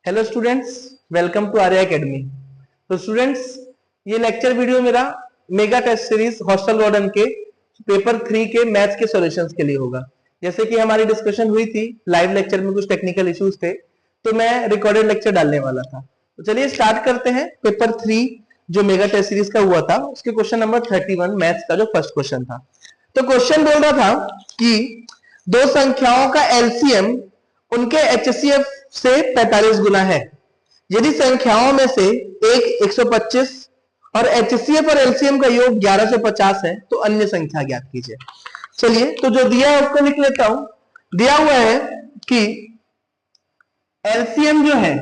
Hello students, welcome to Arya academy. तो students, ये lecture video मेरा mega test series hostel warden के paper 3 के मैथ्स के सॉल्यूशंस के लिए होगा। जैसे कि हमारी डिस्कशन हुई थी, लाइव लेक्चर में कुछ टेक्निकल इश्यूज थे, तो मैं रिकॉर्डेड लेक्चर डालने वाला था। तो चलिए स्टार्ट करते हैं। पेपर 3 जो मेगा टेस्ट सीरीज का हुआ था, उसके क्वेश्चन नंबर 31 मैथ्स का जो फर्स्ट क्वेश्चन था। तो क्वेश्चन बोल रहा था कि दो संख्याओं का एलसीएम उनके एचसीएफ से 45 गुना है। यदि संख्याओं में से एक 125 और एचसीएफ और एलसीएम का योग 1150 है तो अन्य संख्या ज्ञात कीजिए। चलिए, तो जो दिया है उसको लिख लेता हूं। दिया हुआ है कि एलसीएम जो है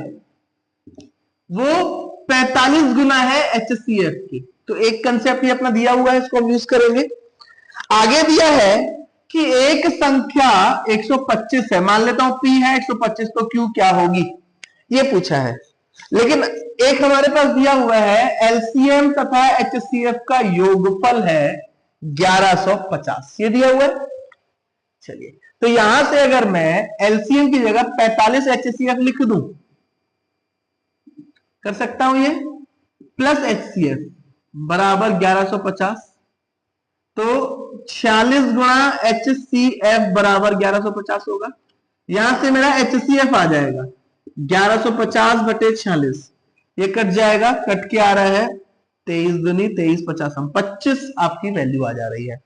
वो 45 गुना है एचसीएफ की। तो एक कंसेप्ट ये अपना दिया हुआ है, इसको हम यूज करेंगे। आगे दिया है कि एक संख्या 125 है, मान लेता हूं P है 125, तो Q क्या होगी, ये पूछा है। लेकिन एक हमारे पास दिया हुआ है एलसीएम तथा एचसीएफ का योगफल है 1150, ये दिया हुआ है। चलिए, तो यहां से अगर मैं एलसीएम की जगह 45 एचसीएफ लिख दूं, कर सकता हूं ये, प्लस एचसीएफ बराबर 1150, तो 46 गुणा एचसीएफ बराबर 1150 होगा। यहां से मेरा एचसीएफ आ जाएगा 1150 बटे 46, ये कट जाएगा, कट के आ रहा है 23 दूनी 23 50, 25 आपकी वैल्यू आ जा रही है।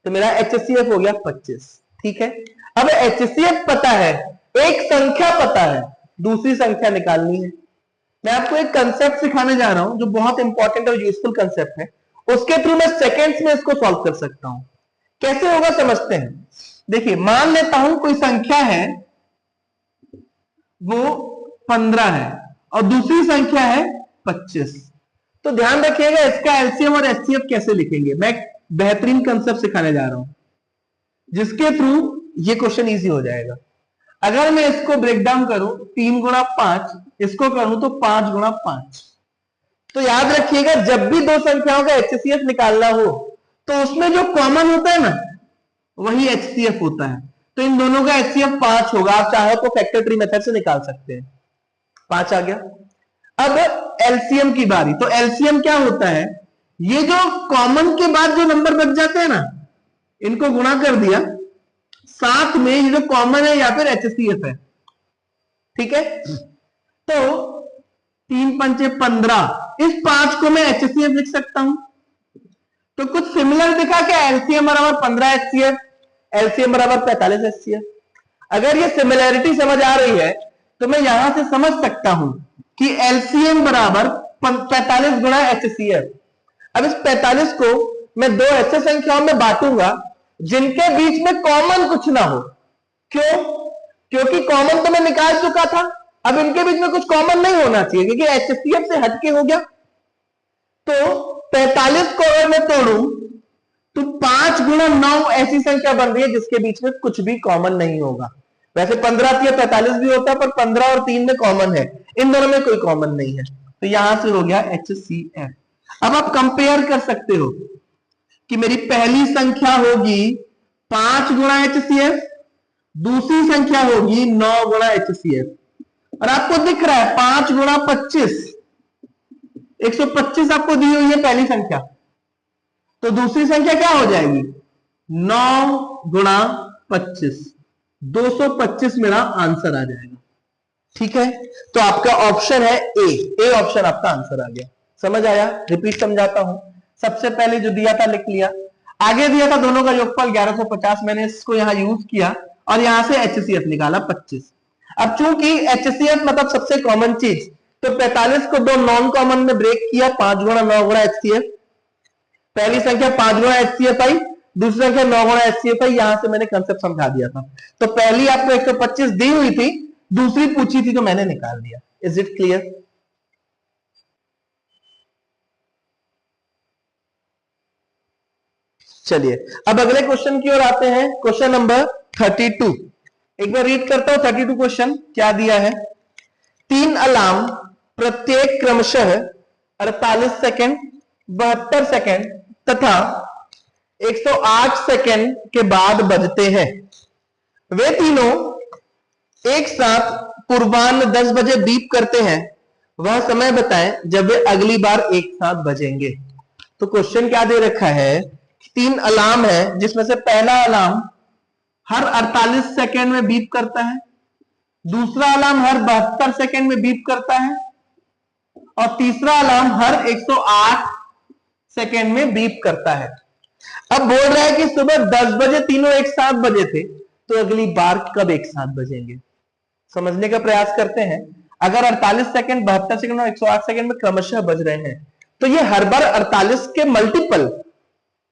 तो मेरा एचसीएफ हो गया 25। ठीक है, अब एचसीएफ पता है, एक संख्या पता है, दूसरी संख्या निकालनी है। मैं आपको एक कंसेप्ट सिखाने जा रहा हूं जो बहुत इंपॉर्टेंट और यूजफुल कंसेप्ट है। उसके थ्रू मैं सेकेंड्स में इसको सॉल्व कर सकता हूं। कैसे होगा समझते हैं। देखिए, मान लेता हूं कोई संख्या है वो 15 है और दूसरी संख्या है 25। तो ध्यान रखिएगा, इसका एलसीएम और एचसीएफ कैसे लिखेंगे। मैं एक बेहतरीन कंसेप्ट सिखाने जा रहा हूं जिसके थ्रू ये क्वेश्चन इजी हो जाएगा। अगर मैं इसको ब्रेक डाउन करूं 3 गुणा 5, इसको करूं तो 5 गुणा 5। तो याद रखिएगा, जब भी दो संख्याओं का एचसीएफ निकालना हो तो उसमें जो कॉमन होता है ना, वही एचसीएफ होता है। तो इन दोनों का एचसीएफ 5 होगा। आप चाहे तो फैक्टर ट्री मेथड से निकाल सकते हैं। 5 आ गया। अब एलसीएम की बारी। तो एलसीएम क्या होता है, ये जो कॉमन के बाद जो नंबर बच जाते हैं ना, इनको गुणा कर दिया, साथ में ये जो कॉमन है या फिर एचसीएफ है। ठीक है, तो 3 पंचे 15, इस 5 को मैं एचसीएफ लिख सकता हूं। तो कुछ सिमिलर दिखा क्या, एलसीएम बराबर 15 एचसीएफ, एलसीएम बराबर 45 एचसीएफ। अगर ये सिमिलैरिटी समझ आ रही है तो मैं यहां से समझ सकता हूं कि एलसीएम बराबर 45 गुणा एचसीएफ। अब इस 45 को मैं दो ऐसे संख्याओं में बांटूंगा जिनके बीच में कॉमन कुछ ना हो। क्यों? क्योंकि कॉमन तो मैं निकाल चुका था, अब इनके बीच में कुछ कॉमन नहीं होना चाहिए क्योंकि एचसीएफ से हटके हो गया। तो 45 को अगर मैं तोड़ूं तो 5 गुणा 9 ऐसी संख्या बन रही है जिसके बीच में कुछ भी कॉमन नहीं होगा। वैसे 15 या 45 भी होता है, पर 15 और 3 में कॉमन है, इन दोनों में कोई कॉमन नहीं है। तो यहां से हो गया एचसीएफ। अब आप कंपेयर कर सकते हो कि मेरी पहली संख्या होगी 5 गुणा एचसीएफ, दूसरी संख्या होगी 9 गुणा एचसीएफ। और आपको दिख रहा है 5 गुणा 25, 125 आपको दी हुई है पहली संख्या। तो दूसरी संख्या क्या हो जाएगी, 9 गुणा 25, 225 मेरा आंसर आ जाएगा। ठीक है, तो आपका ऑप्शन है ए ऑप्शन आपका आंसर आ गया। समझ आया? रिपीट समझाता हूं। सबसे पहले जो दिया था लिख लिया, आगे दिया था दोनों का योगफल 1150, मैंने इसको यहां यूज किया और यहां से एचसीएफ निकाला 25। अब चूंकि एचसीएफ मतलब सबसे कॉमन चीज, तो 45 को दो नॉन कॉमन में ब्रेक किया, 5 गुणा 9 गुणा एचसीएफ। पहली संख्या 5 गुणा एचसीएफ आई, दूसरी संख्या 9 गुणा एचसीएफ आई। यहां से मैंने कंसेप्ट समझा दिया था। तो पहली आपको 125 दी हुई थी, दूसरी पूछी थी तो मैंने निकाल दिया। Is it clear? चलिए, अब अगले क्वेश्चन की ओर आते हैं। Question number 32। एक बार रीड करता हूं 32 क्वेश्चन क्या दिया है। 3 अलार्म प्रत्येक क्रमशः 48 सेकंड, 72 सेकंड तथा 108 सेकंड के बाद बजते हैं। वे तीनों एक साथ पूर्वाह्न 10 बजे बीप करते हैं, वह समय बताएं जब वे अगली बार एक साथ बजेंगे। तो क्वेश्चन क्या दे रखा है, 3 अलार्म है, जिसमें से पहला अलार्म हर 48 सेकेंड में बीप करता है, दूसरा अलार्म हर 72 सेकेंड में बीप करता है, और तीसरा अलार्म हर 108 सेकेंड में बीप करता है। अब बोल रहा है कि सुबह 10 बजे तीनों एक साथ बजे थे, तो अगली बार कब एक साथ बजेंगे, समझने का प्रयास करते हैं। अगर 48 सेकंड, 72 सेकंड और 108 सेकंड में क्रमशः बज रहे हैं, तो ये हर बार 48 के मल्टीपल,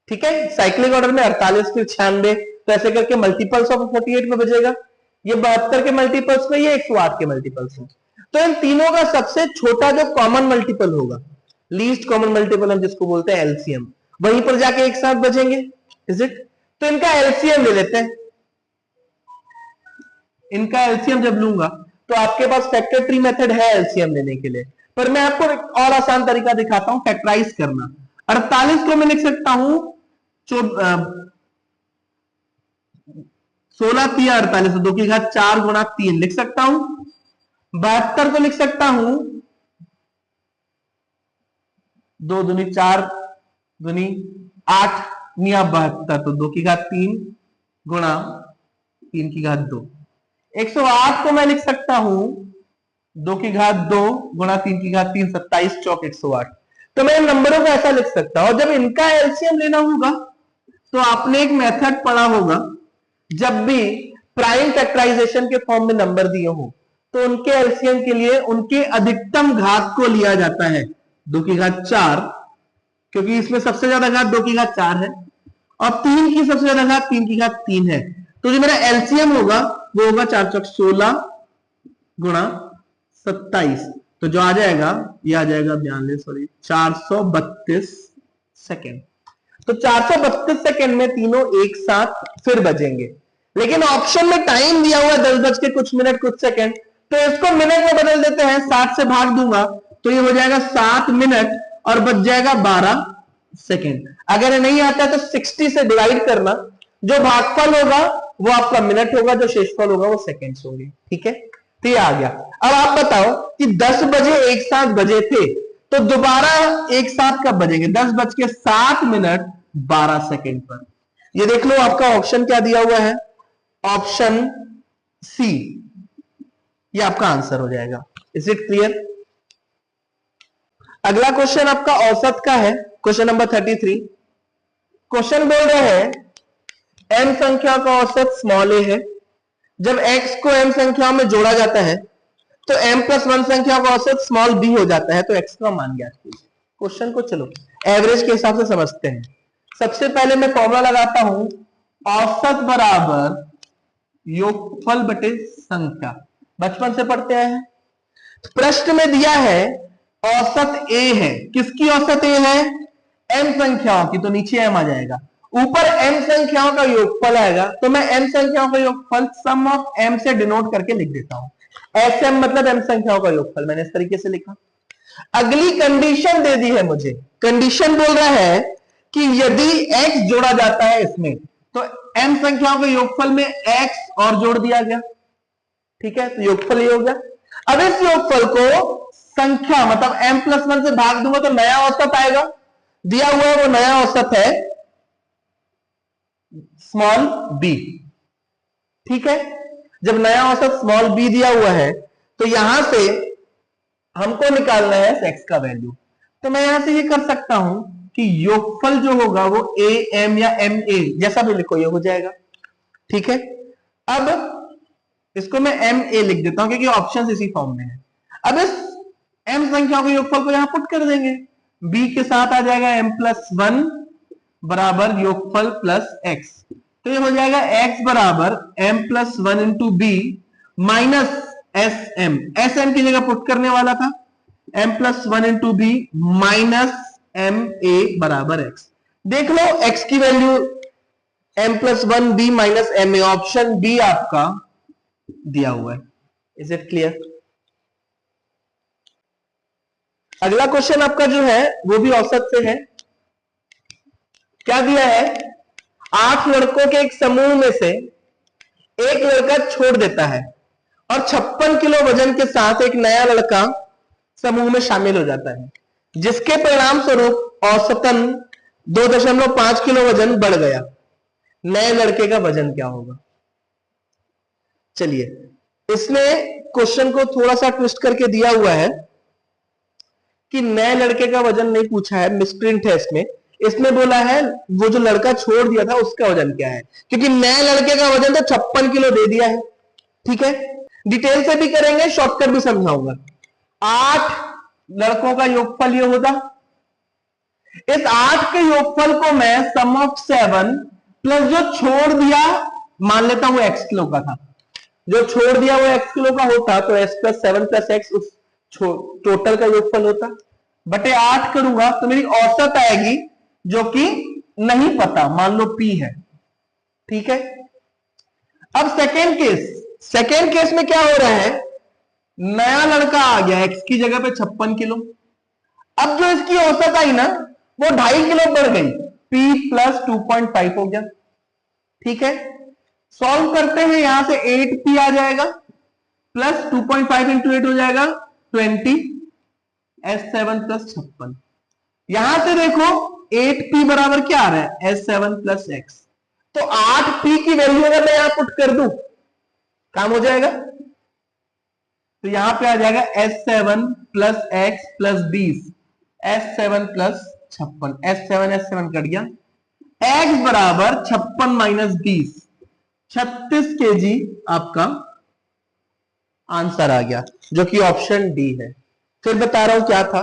ठीक है, साइक्लिक ऑर्डर में 48 फिर 96, तो ऐसे करके मल्टीपल्स ऑफ 48 में बजेगा। ये 72 के मल्टीपल्स में, ये 108 के मल्टीपल्स में। तो इन तीनों का सबसे छोटा जो कॉमन मल्टीपल होगा, लीस्ट कॉमन मल्टीपल हम जिसको बोलते हैं एलसीएम, वहीं पर जाके एक साथ बजेंगे। Is it? तो इनका एलसीएम ले लेते हैं। इनका एलसीएम जब लूंगा तो आपके पास फैक्टर ट्री मेथड है एलसीएम लेने के लिए, पर मैं आपको एक और आसान तरीका दिखाता हूं फैक्टराइज करना। 48 को मैं लिख सकता हूं 16 3 48, 2 की घात 4 गुणा 3 लिख सकता हूं। 72 को लिख सकता हूं 2 दूनी 4 दूनी 8 या 72, तो 2 की घात 3 गुणा 3 की घात 2। 108 को मैं लिख सकता हूं 2 की घात 2 गुणा 3 की घात 3, 27 चौक 108। तो मैं इन नंबरों को ऐसा लिख सकता हूं। जब इनका एलसीएम लेना होगा तो आपने एक मेथड पढ़ा होगा, जब भी प्राइम फैक्टराइजेशन के फॉर्म में नंबर दिए हो तो उनके एलसीएम के लिए उनके अधिकतम घात को लिया जाता है 2 की घात 4, क्योंकि इसमें सबसे ज्यादा घात 2 की घात 4 है, और 3 की सबसे ज्यादा घात 3 की घात 3 है। तो जो मेरा एलसीएम होगा वो होगा 4 चौक 16 गुणा 27, तो जो आ जाएगा ये आ जाएगा 432 सेकेंड। तो 432 सेकेंड में तीनों एक साथ फिर बजेंगे। लेकिन ऑप्शन में टाइम दिया हुआ है 10 बज के कुछ मिनट कुछ सेकेंड, तो इसको मिनट में बदल देते हैं। 60 से भाग दूंगा तो ये हो जाएगा 7 मिनट और बच जाएगा 12 सेकेंड। अगर ये नहीं आता है तो 60 से डिवाइड करना, जो भागफल होगा वो आपका मिनट होगा, जो शेषफल होगा वो सेकेंड्स होंगे। ठीक है, तो ये आ गया। अब आप बताओ कि 10 बजे एक साथ बजे थे, तो दोबारा एक साथ कब बजेंगे? 10 बज के 7 मिनट 12 सेकेंड पर। ये देख लो आपका ऑप्शन क्या दिया हुआ है, ऑप्शन सी, ये आपका आंसर हो जाएगा। Is it clear? अगला क्वेश्चन आपका औसत का है, क्वेश्चन नंबर 33। क्वेश्चन बोल रहे हैं m संख्या का औसत स्मॉल a है। जब x को m संख्याओं में जोड़ा जाता है तो m+1 संख्या का औसत स्मॉल b हो जाता है, तो x का मान ज्ञात कीजिए। क्वेश्चन को चलो एवरेज के हिसाब से समझते हैं। सबसे पहले मैं फॉर्मूला लगाता हूं, औसत बराबर योगफल बटे संख्या, बचपन से पढ़ते आए हैं। प्रश्न में दिया है औसत a है, किसकी औसत a है? m संख्याओं की, तो नीचे m आ जाएगा, ऊपर m संख्याओं का योगफल आएगा, तो मैं m संख्याओं का योगफल सम ऑफ m से डिनोट करके लिख देता हूं। sm मतलब m संख्याओं का योगफल, मैंने इस तरीके से लिखा। अगली कंडीशन दे दी है मुझे, कंडीशन बोल रहा है कि यदि x जोड़ा जाता है इसमें, तो m संख्याओं के योगफल में x और जोड़ दिया गया। ठीक है, तो योगफल ये हो गया। अब इस योगफल को संख्या मतलब m+1 से भाग दूंगा तो नया औसत आएगा। दिया हुआ है वो नया औसत है स्मॉल b। ठीक है, जब नया औसत स्मॉल b दिया हुआ है तो यहां से हमको निकालना है x का वैल्यू। तो मैं यहां से ये कर सकता हूं कि योगफल जो होगा वो a m या m a जैसा भी लिखो ये हो जाएगा। ठीक है, अब इसको मैं m a लिख देता हूं क्योंकि ऑप्शन इसी फॉर्म में है। अब इस m संख्याओं के योगफल को यहां पुट कर देंगे, b के साथ आ जाएगा m+1 बराबर योगफल प्लस x, तो ये हो जाएगा x बराबर m+1 into b minus sm, sm की जगह पुट करने वाला था, m+1 into b minus ma बराबर x। देख लो x की value m+1 b minus ma, option B आपका दिया हुआ है। Is it clear? अगला क्वेश्चन आपका जो है वो भी औसत से है। क्या दिया है? 8 लड़कों के एक समूह में से एक लड़का छोड़ देता है और 56 किलो वजन के साथ एक नया लड़का समूह में शामिल हो जाता है, जिसके परिणाम स्वरूप औसतन 2.5 किलो वजन बढ़ गया। नए लड़के का वजन क्या होगा? चलिए, इसने क्वेश्चन को थोड़ा सा ट्विस्ट करके दिया हुआ है कि नए लड़के का वजन नहीं पूछा है, मिसप्रिंट है इसमें। इसमें बोला है वो जो लड़का छोड़ दिया था उसका वजन क्या है, क्योंकि नए लड़के का वजन तो 56 किलो दे दिया है। ठीक है, डिटेल से भी करेंगे, शॉर्टकट भी समझाऊंगा। 8 लड़कों का योगफल ये होगा। इस 8 के योगफल को मैं सम ऑफ 7 प्लस जो छोड़ दिया, मान लेता हूं x किलो का था, जो छोड़ दिया वो x किलो का होता तो s प्लस 7 प्लस x उस टोटल का योगफल होता, बटे 8 करूंगा तो मेरी औसत आएगी जो कि नहीं पता, मान लो p है। ठीक है, अब सेकेंड केस में क्या हो रहा है, नया लड़का आ गया, x की जगह पे 56 किलो। अब जो इसकी औसत आई ना वो 2.5 किलो बढ़ गई, p प्लस 2.5 हो गया। ठीक है, सॉल्व करते हैं, यहां से 8p आ जाएगा प्लस 2.5 इंटू 8 हो जाएगा 20, s7 प्लस 56। यहां से देखो 8p बराबर क्या आ रहा है, s7 प्लस x। तो 8p की वैल्यू अगर मैं यहां पुट कर दूं काम हो जाएगा, तो यहां पे आ जाएगा s7 plus x plus 20, s7 plus 56, s7 cut गया, x बराबर 56 माइनस 20, 36 केजी आपका आंसर आ गया, जो कि ऑप्शन डी है। फिर बता रहा हूं क्या था,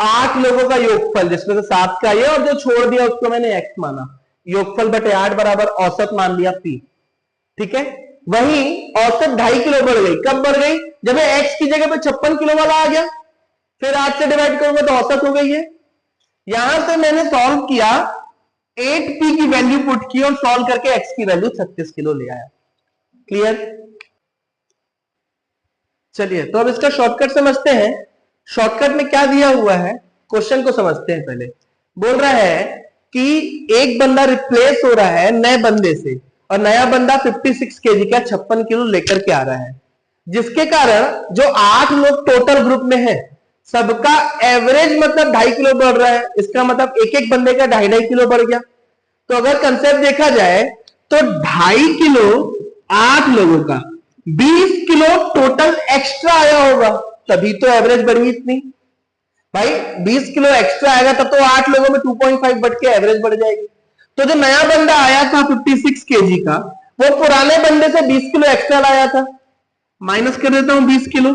8 लोगों का योगफल जिसमें से 7 का ये और जो छोड़ दिया उसको मैंने x माना, योगफल बटे 8 बराबर औसत मान लिया p। ठीक है, वही औसत 2.5 किलो बढ़ गई, कब बढ़ गई, जब x की जगह पे 56 किलो वाला आ गया, फिर 8 से डिवाइड करूंगा तो औसत हो गई है। यहां से मैंने सॉल्व किया, 8p की वैल्यू पुट की और सॉल्व करके x की वैल्यू 36 किलो ले आया। क्लियर? चलिए, तो अब इसका शॉर्टकट समझते हैं। शॉर्टकट में क्या दिया हुआ है, क्वेश्चन को समझते हैं पहले। बोल रहा है कि एक बंदा रिप्लेस हो रहा है नए बंदे से, और नया बंदा 56 केजी का 56 किलो लेकर के आ रहा है, जिसके कारण जो 8 लोग टोटल ग्रुप में है सबका एवरेज मतलब 2.5 किलो बढ़ रहा है। इसका मतलब एक एक बंदे का 2.5 किलो बढ़ गया। तो अगर कंसेप्ट देखा जाए तो 2.5 किलो 8 लोगों का 20 किलो टोटल एक्स्ट्रा आया होगा, तभी तो एवरेज बढ़ी इतनी। भाई 20 किलो एक्स्ट्रा आएगा तब तो 8 लोगों में 2.5 बढ़ के एवरेज बढ़ जाएगी। तो जो नया बंदा आया था 56 केजी का, वो पुराने बंदे से 20 किलो एक्स्ट्रा लाया था, माइनस कर देता हूं 20 किलो,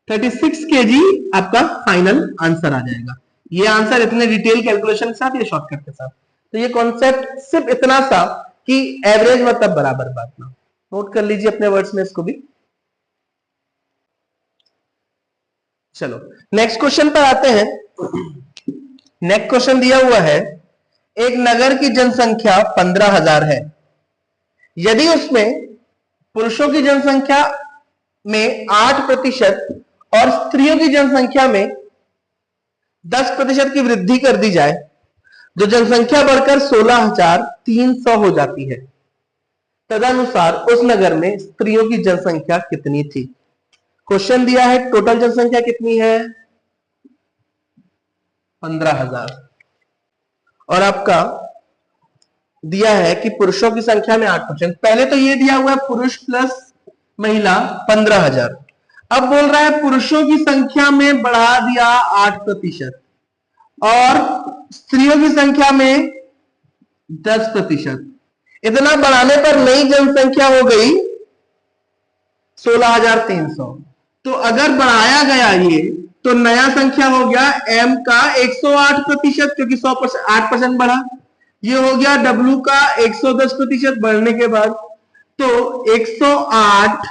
36 केजी आपका फाइनल आंसर आ जाएगा। ये आंसर इतने डिटेल कैलकुलेशन के साथ, ये शॉर्टकट के साथ। तो ये कॉन्सेप्ट सिर्फ इतना सा कि एवरेज मतलब बराबर बांटना, नोट कर लीजिए अपने वर्ड्स में इसको भी। चलो नेक्स्ट क्वेश्चन पर आते हैं। नेक्स्ट क्वेश्चन दिया हुआ है, एक नगर की जनसंख्या 15,000 है, यदि उसमें पुरुषों की जनसंख्या में 8% और स्त्रियों की जनसंख्या में 10% की वृद्धि कर दी जाए, जो जनसंख्या बढ़कर 16,300 हो जाती है, तदनुसार उस नगर में स्त्रियों की जनसंख्या कितनी थी। क्वेश्चन दिया है टोटल जनसंख्या कितनी है, 15,000, और आपका दिया है कि पुरुषों की संख्या में 8%। पहले तो ये दिया हुआ है पुरुष प्लस महिला 15,000, अब बोल रहा है पुरुषों की संख्या में बढ़ा दिया 8% और स्त्रियों की संख्या में 10%। इतना बढ़ाने पर नई जनसंख्या हो गई 16,300। तो अगर बढ़ाया गया ये, तो नया संख्या हो गया m का 108%, क्योंकि 100% 8% बढ़ा। ये हो गया w का 110% बढ़ने के बाद, तो 108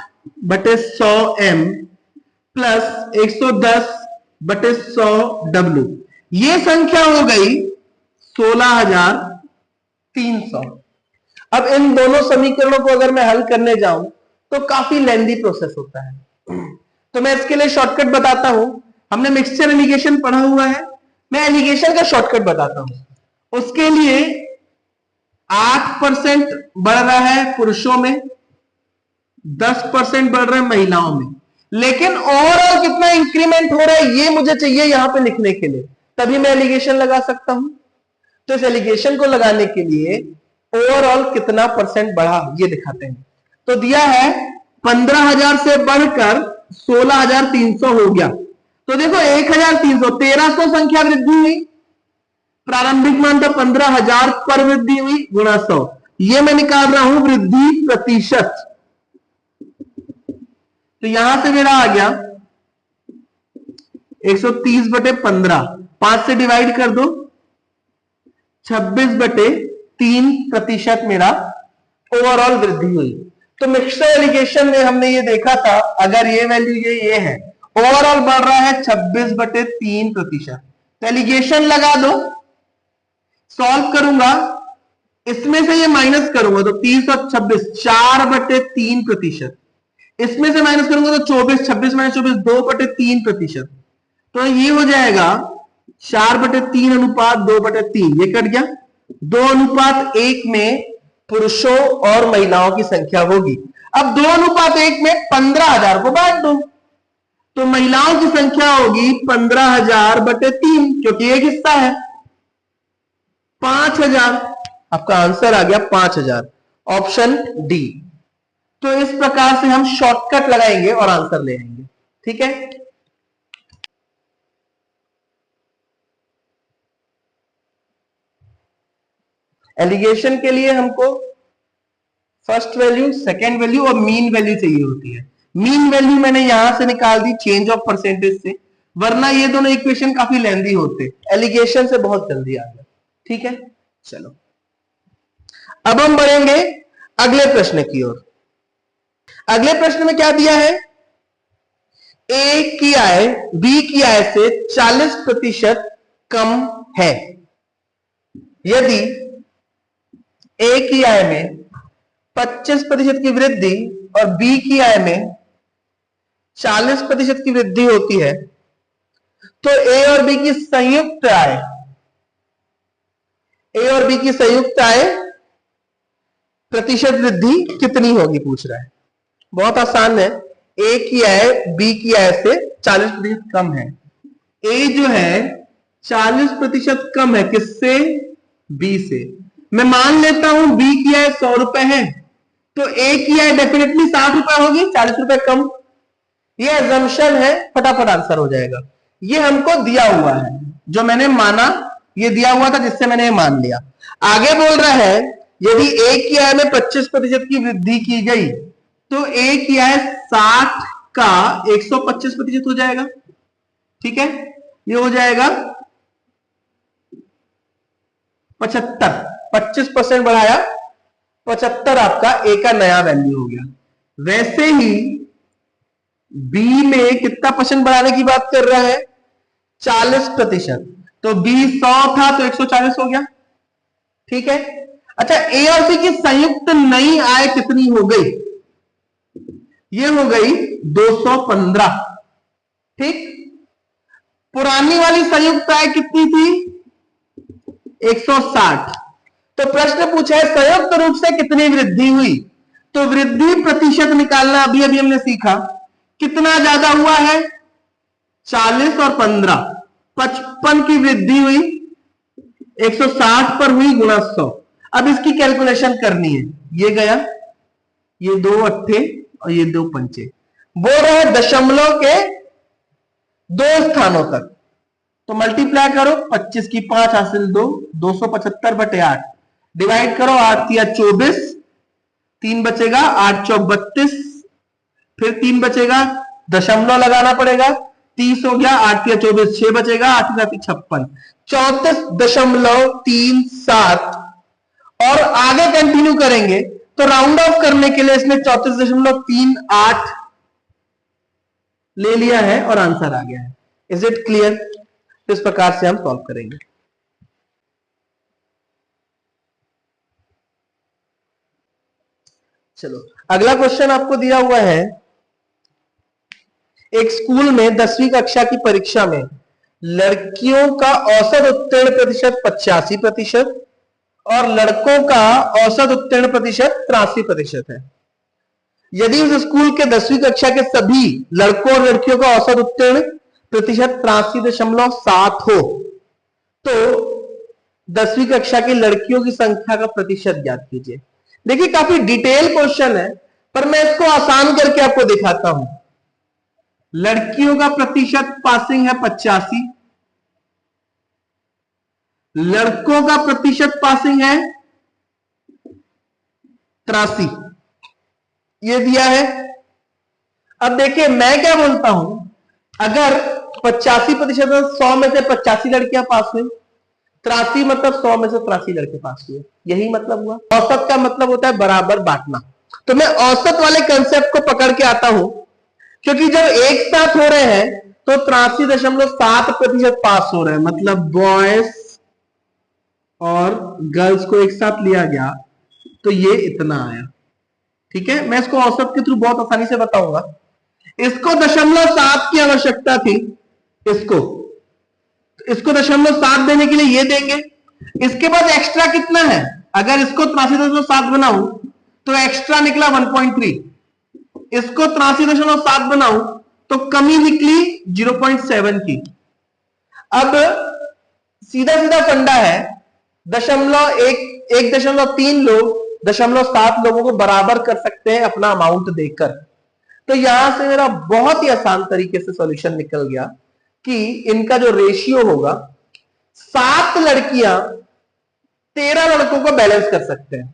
बटे 100 m प्लस 110 बटे 100 w, ये संख्या हो गई 16,300। अब इन दोनों समीकरणों को अगर मैं हल करने जाऊं तो काफी लेंदी प्रोसेस होता है, तो मैं इसके लिए शॉर्टकट बताता हूं। हमने मिक्सचर एलिगेशन पढ़ा हुआ है, मैं एलिगेशन का शॉर्टकट बताता हूं। उसके लिए 8% बढ़ रहा है पुरुषों में 10% बढ़ रहा है महिलाओं में, लेकिन ओवरऑल कितना इंक्रीमेंट हो रहा है ये मुझे चाहिए यहां पे लिखने के लिए, तभी मैं एलिगेशन लगा सकता हूं। तो इस एलिगेशन को लगाने के लिए ओवरऑल कितना परसेंट बढ़ा ये दिखाते हैं। तो दिया है 15,000 से बढ़कर 16,300 हो गया। तो देखो 1,300, 1,300 संख्या वृद्धि हुई, प्रारंभिक मान था 15,000 पर वृद्धि हुई गुणा 100, ये मैं निकाल रहा हूं वृद्धि प्रतिशत। तो यहां से मेरा आ गया 130/15, 5 से डिवाइड कर दो, 26/3% मेरा ओवरऑल वृद्धि हुई। तो मिक्सर एलिगेशन में हमने ये देखा था, अगर ये वैल्यू ये है, ओवरऑल बढ़ रहा है 26/3%। तो एलिगेशन लगा दो, सॉल्व करूंगा, इसमें से ये माइनस करूंगा तो 30 और 26, 4/3%। इसमें से माइनस करूंगा तो 24, 26 माइनस 24, 2/3%। तो ये हो जाएगा 4/3 अनुपात 2/3, ये कट गया। 2:1 में पुरुषों और महिलाओं की संख्या होगी। अब 2:1 में 15,000 को बांट दो, तो महिलाओं की संख्या होगी 15,000/3, क्योंकि एक हिस्सा है 5,000। आपका आंसर आ गया 5,000, ऑप्शन डी। तो इस प्रकार से हम शॉर्टकट लगाएंगे और आंसर ले आएंगे। ठीक है, एलिगेशन के लिए हमको फर्स्ट वैल्यू, सेकेंड वैल्यू और मीन वैल्यू चाहिए होती है। मीन वैल्यू मैंने यहां से निकाल दी चेंज ऑफ परसेंटेज से, वरना ये दोनों इक्वेशन काफी लेंदी होते, एलिगेशन से बहुत जल्दी आ गया। ठीक है, चलो अब हम बढ़ेंगे अगले प्रश्न की ओर। अगले प्रश्न में क्या दिया है, ए की आय बी की आय से 40% कम है। यदि ए की आय में 25% की वृद्धि और बी की आय में 40% की वृद्धि होती है, तो ए और बी की संयुक्त आय, ए और बी की संयुक्त आय प्रतिशत वृद्धि कितनी होगी पूछ रहा है। बहुत आसान है, ए की आय बी की आय से 40% कम है। ए जो है 40% कम है किससे, बी से। मैं मान लेता हूं बी की आय 100 रुपए है, तो ए की आय डेफिनेटली 60 रुपए होगी, 40 रुपए कम। ये एजम्पशन है, फटाफट आंसर हो जाएगा। ये हमको दिया हुआ है, जो मैंने माना ये दिया हुआ था, जिससे मैंने ये मान लिया। आगे बोल रहा है यदि ए की आय में 25% की वृद्धि की गई, तो ए की आय 60 का 125% हो जाएगा। ठीक है, ये हो जाएगा 75, 25% बढ़ाया 75, आपका ए का नया वैल्यू हो गया। वैसे ही बी में कितना परसेंट बढ़ाने की बात कर रहा है, 40%। तो बी 100 था तो 140 हो गया। ठीक है, अच्छा ए और बी की संयुक्त नई आय कितनी हो गई, ये हो गई 215। ठीक, पुरानी वाली संयुक्त आय कितनी थी, 160। तो प्रश्न पूछा है संयुक्त रूप से कितनी वृद्धि हुई, तो वृद्धि प्रतिशत निकालना अभी अभी हमने सीखा। कितना ज्यादा हुआ है, 40 और 15, 55 की वृद्धि हुई, 160 पर हुई गुणा 100। अब इसकी कैलकुलेशन करनी है, ये गया, ये 2 अट्ठे और ये 2 पंचे, बोल रहे हैं दशमलव के 2 स्थानों तक। तो मल्टीप्लाई करो, 25 की 5 हासिल 2, 275/8 डिवाइड करो, 8 या 24, 3 बचेगा, 8 चौक 32, फिर 3 बचेगा, दशमलव लगाना पड़ेगा, 30 हो गया, 8 या 24, 6 बचेगा, 8 या 56, 34.37। और आगे कंटिन्यू करेंगे तो राउंड ऑफ करने के लिए इसने 34.38 ले लिया है और आंसर आ गया है। Is it clear? इस प्रकार से हम सॉल्व करेंगे। चलो अगला क्वेश्चन आपको दिया हुआ है, एक स्कूल में 10वीं कक्षा की परीक्षा में लड़कियों का औसत उत्तीर्ण प्रतिशत 85% और लड़कों का औसत उत्तीर्ण प्रतिशत 83% है। यदि उस स्कूल के 10वीं कक्षा के सभी लड़कों और लड़कियों का औसत उत्तीर्ण प्रतिशत 83.7 हो तो 10वीं कक्षा की लड़कियों की संख्या का प्रतिशत ज्ञात कीजिए। देखिए काफी डिटेल क्वेश्चन है, पर मैं इसको आसान करके आपको दिखाता हूं। लड़कियों का प्रतिशत पासिंग है 85, लड़कों का प्रतिशत पासिंग है 83, ये दिया है। अब देखिए मैं क्या बोलता हूं, अगर 85% 100 में से 85 लड़कियां पास हुई, 83 मतलब 100 में से 83 लड़के पास हुए, यही मतलब हुआ। औसत का मतलब होता है बराबर बांटना। तो मैं औसत वाले कंसेप्ट को पकड़ के आता हूं, क्योंकि जब एक साथ हो रहे हैं तो 83.7% पास हो रहे हैं, मतलब बॉयज और गर्ल्स को एक साथ लिया गया तो ये इतना आया। ठीक है, मैं इसको औसत के थ्रू बहुत आसानी से बताऊंगा। इसको 0.7 की आवश्यकता थी, इसको 0.7 देने के लिए ये देंगे। इसके बाद एक्स्ट्रा कितना है, अगर इसको 83.7 बनाऊं तो एक्स्ट्रा निकला 1.3, इसको 83.7 बनाऊं तो कमी निकली 0.7 की। अब सीधा सीधा फंडा है, 1.3 लोग 0.7 लोगों को बराबर कर सकते हैं अपना अमाउंट देकर। तो यहां से मेरा बहुत ही आसान तरीके से सॉल्यूशन निकल गया कि इनका जो रेशियो होगा, 7 लड़कियां 13 लड़कों को बैलेंस कर सकते हैं।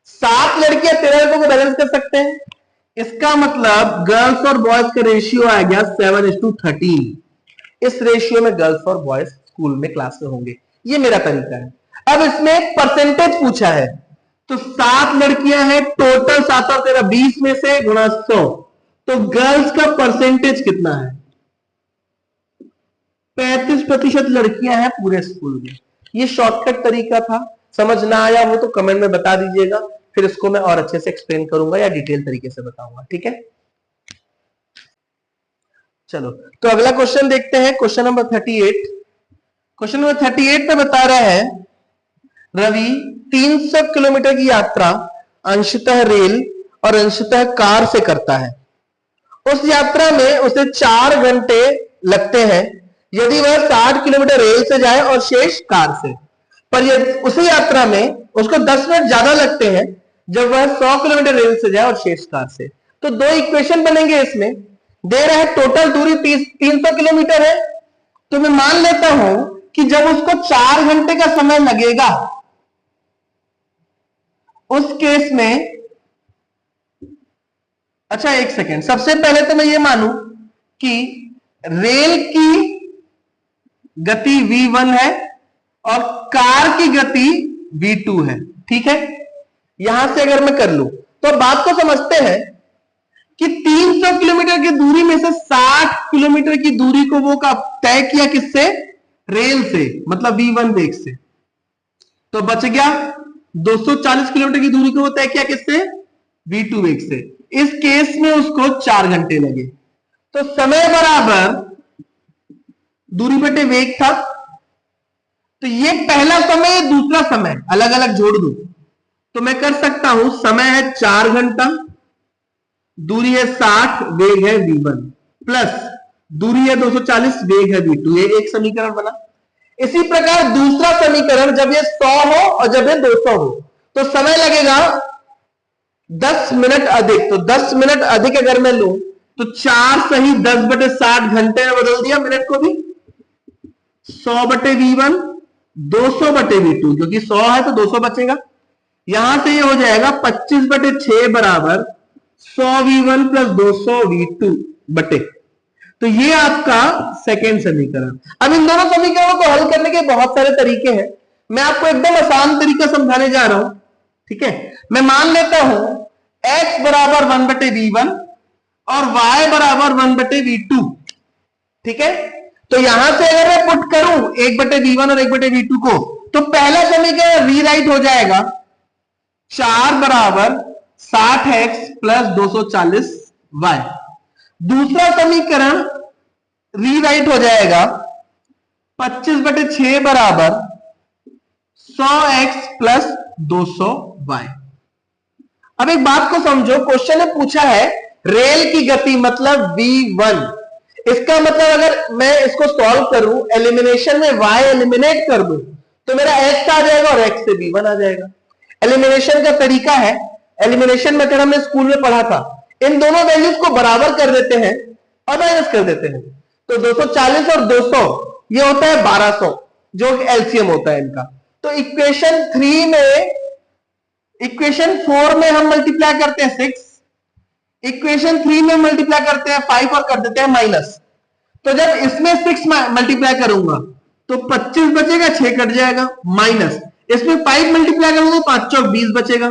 7 लड़कियां 13 लड़कों को बैलेंस कर सकते हैं, इसका मतलब गर्ल्स और बॉयज का रेशियो आ गया 7:13। इस रेशियो में गर्ल्स और बॉयज स्कूल में क्लास में होंगे, ये मेरा तरीका है। अब इसमें परसेंटेज पूछा है, तो 7 लड़कियां हैं टोटल, 7 और 13 20 में से गुणा 100, तो गर्ल्स का परसेंटेज कितना है, 35% लड़कियां हैं पूरे स्कूल में। ये शॉर्टकट तरीका था, समझ ना आया वो तो कमेंट में बता दीजिएगा, फिर इसको मैं और अच्छे से एक्सप्लेन करूंगा या डिटेल तरीके से बताऊंगा। ठीक है, चलो तो अगला क्वेश्चन देखते हैं, क्वेश्चन नंबर 38। क्वेश्चन नंबर 38 पे बता रहा है, रवि 300 किलोमीटर की यात्रा अंशतः रेल और अंशतः कार से करता है। उस यात्रा में उसे 4 घंटे लगते हैं यदि वह 60 किलोमीटर रेल से जाए और शेष कार से, पर उसी यात्रा में उसको 10 मिनट ज्यादा लगते हैं जब वह 100 किलोमीटर रेल से जाए और शेष कार से। तो दो इक्वेशन बनेंगे, इसमें दे रहा है टोटल दूरी 300 किलोमीटर है, तो मैं मान लेता हूं कि जब उसको 4 घंटे का समय लगेगा, उस केस में, अच्छा एक सेकेंड, सबसे पहले तो मैं ये मानूं कि रेल की गति v1 है और कार की गति v2 है। ठीक है, यहां से अगर मैं कर लूं तो बात को समझते हैं कि 300 किलोमीटर की दूरी में से 60 किलोमीटर की दूरी को वो तय किया किससे, रेल से, मतलब v1 वेग से, तो बच गया 240 किलोमीटर की दूरी को वो तय किया किससे, v2 वेग से। इस केस में उसको 4 घंटे लगे, तो समय बराबर दूरी बटे वेग था। तो ये पहला समय, दूसरा समय अलग अलग जोड़ दूं तो मैं कर सकता हूं, समय है 4 घंटा, दूरी है 60, वेग है v1, प्लस दूरी है 240, वेग है v2। ये एक समीकरण बना। इसी प्रकार दूसरा समीकरण, जब ये 100 हो और जब ये 200 हो तो समय लगेगा 10 मिनट अधिक। तो 10 मिनट अधिक अगर मैं लूं तो 4 सही 10/60 घंटे में बदल दिया मिनट को भी, 100/v1, 200/v2, क्योंकि 100 है तो 200 बचेगा। यहां से ये हो जाएगा 25/6 बराबर 100v1 प्लस 200v2 बटे। तो ये आपका सेकेंड समीकरण। अब इन दोनों समीकरणों को हल करने के बहुत सारे तरीके हैं, मैं आपको एकदम आसान तरीका समझाने जा रहा हूं। ठीक है, मैं मान लेता हूं x बराबर 1/v1 और y बराबर 1/v2। ठीक है, तो यहां से अगर मैं पुट करूं 1/v1 और 1/v2 को, तो पहला समीकरण रीराइट हो जाएगा 4 बराबर 60x प्लस 240y। दूसरा समीकरण रीराइट हो जाएगा 25/6 बराबर 100x प्लस 200y। अब एक बात को समझो, क्वेश्चन ने पूछा है रेल की गति मतलब v1। इसका मतलब अगर मैं इसको सॉल्व करूं, एलिमिनेशन में y एलिमिनेट कर दूं तो मेरा x आ जाएगा और x से v1 आ जाएगा। एलिमिनेशन का तरीका है, एलिमिनेशन मेथड हमने स्कूल में पढ़ा था, इन दोनों वैल्यूज को बराबर कर देते हैं और माइनस कर देते हैं। तो 240 और 200 ये होता है 1200, जो एलसीएम होता है इनका। तो इक्वेशन 4 में हम मल्टीप्लाई करते हैं 6, इक्वेशन 3 में मल्टीप्लाई करते हैं 5 और कर देते हैं माइनस। तो जब इसमें 6 मल्टीप्लाई करूंगा तो 25 बचेगा, 6 कट जाएगा, माइनस इसमें 5 मल्टीप्लाई करूंगा 5 चौक 20 बचेगा,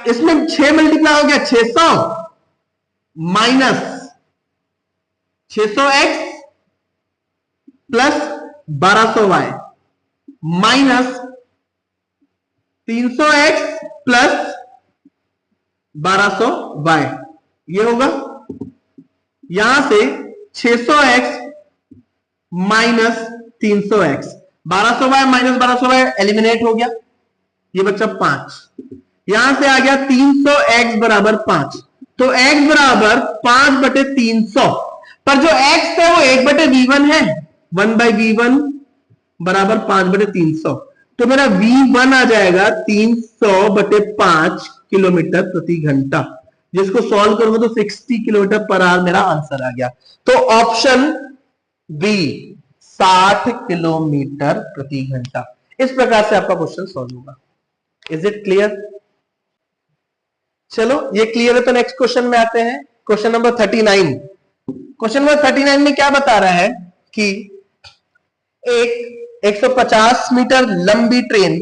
इसमें 6 मल्टीप्लाई हो गया 600, minus 600x plus 1200y minus 300x plus 1200y, ये होगा। यहां से 600x minus 300x, 1200y minus 1200y eliminate हो गया, ये बच्चा 5। यहां से आ गया 300x बराबर 5, तो x बराबर 5/300, पर जो x है वो 1/v1 है, 1/v1 बराबर 5/300, तो मेरा v1 आ जाएगा 300/5 किलोमीटर प्रति घंटा, जिसको सॉल्व करूंगा तो 60 किलोमीटर पर आवर मेरा आंसर आ गया। तो ऑप्शन बी 60 किलोमीटर प्रति घंटा। इस प्रकार से आपका क्वेश्चन सॉल्व होगा। Is it clear? चलो ये क्लियर है तो नेक्स्ट क्वेश्चन में आते हैं, क्वेश्चन नंबर 39। क्वेश्चन नंबर 39 में क्या बता रहा है कि एक 150 मीटर लंबी ट्रेन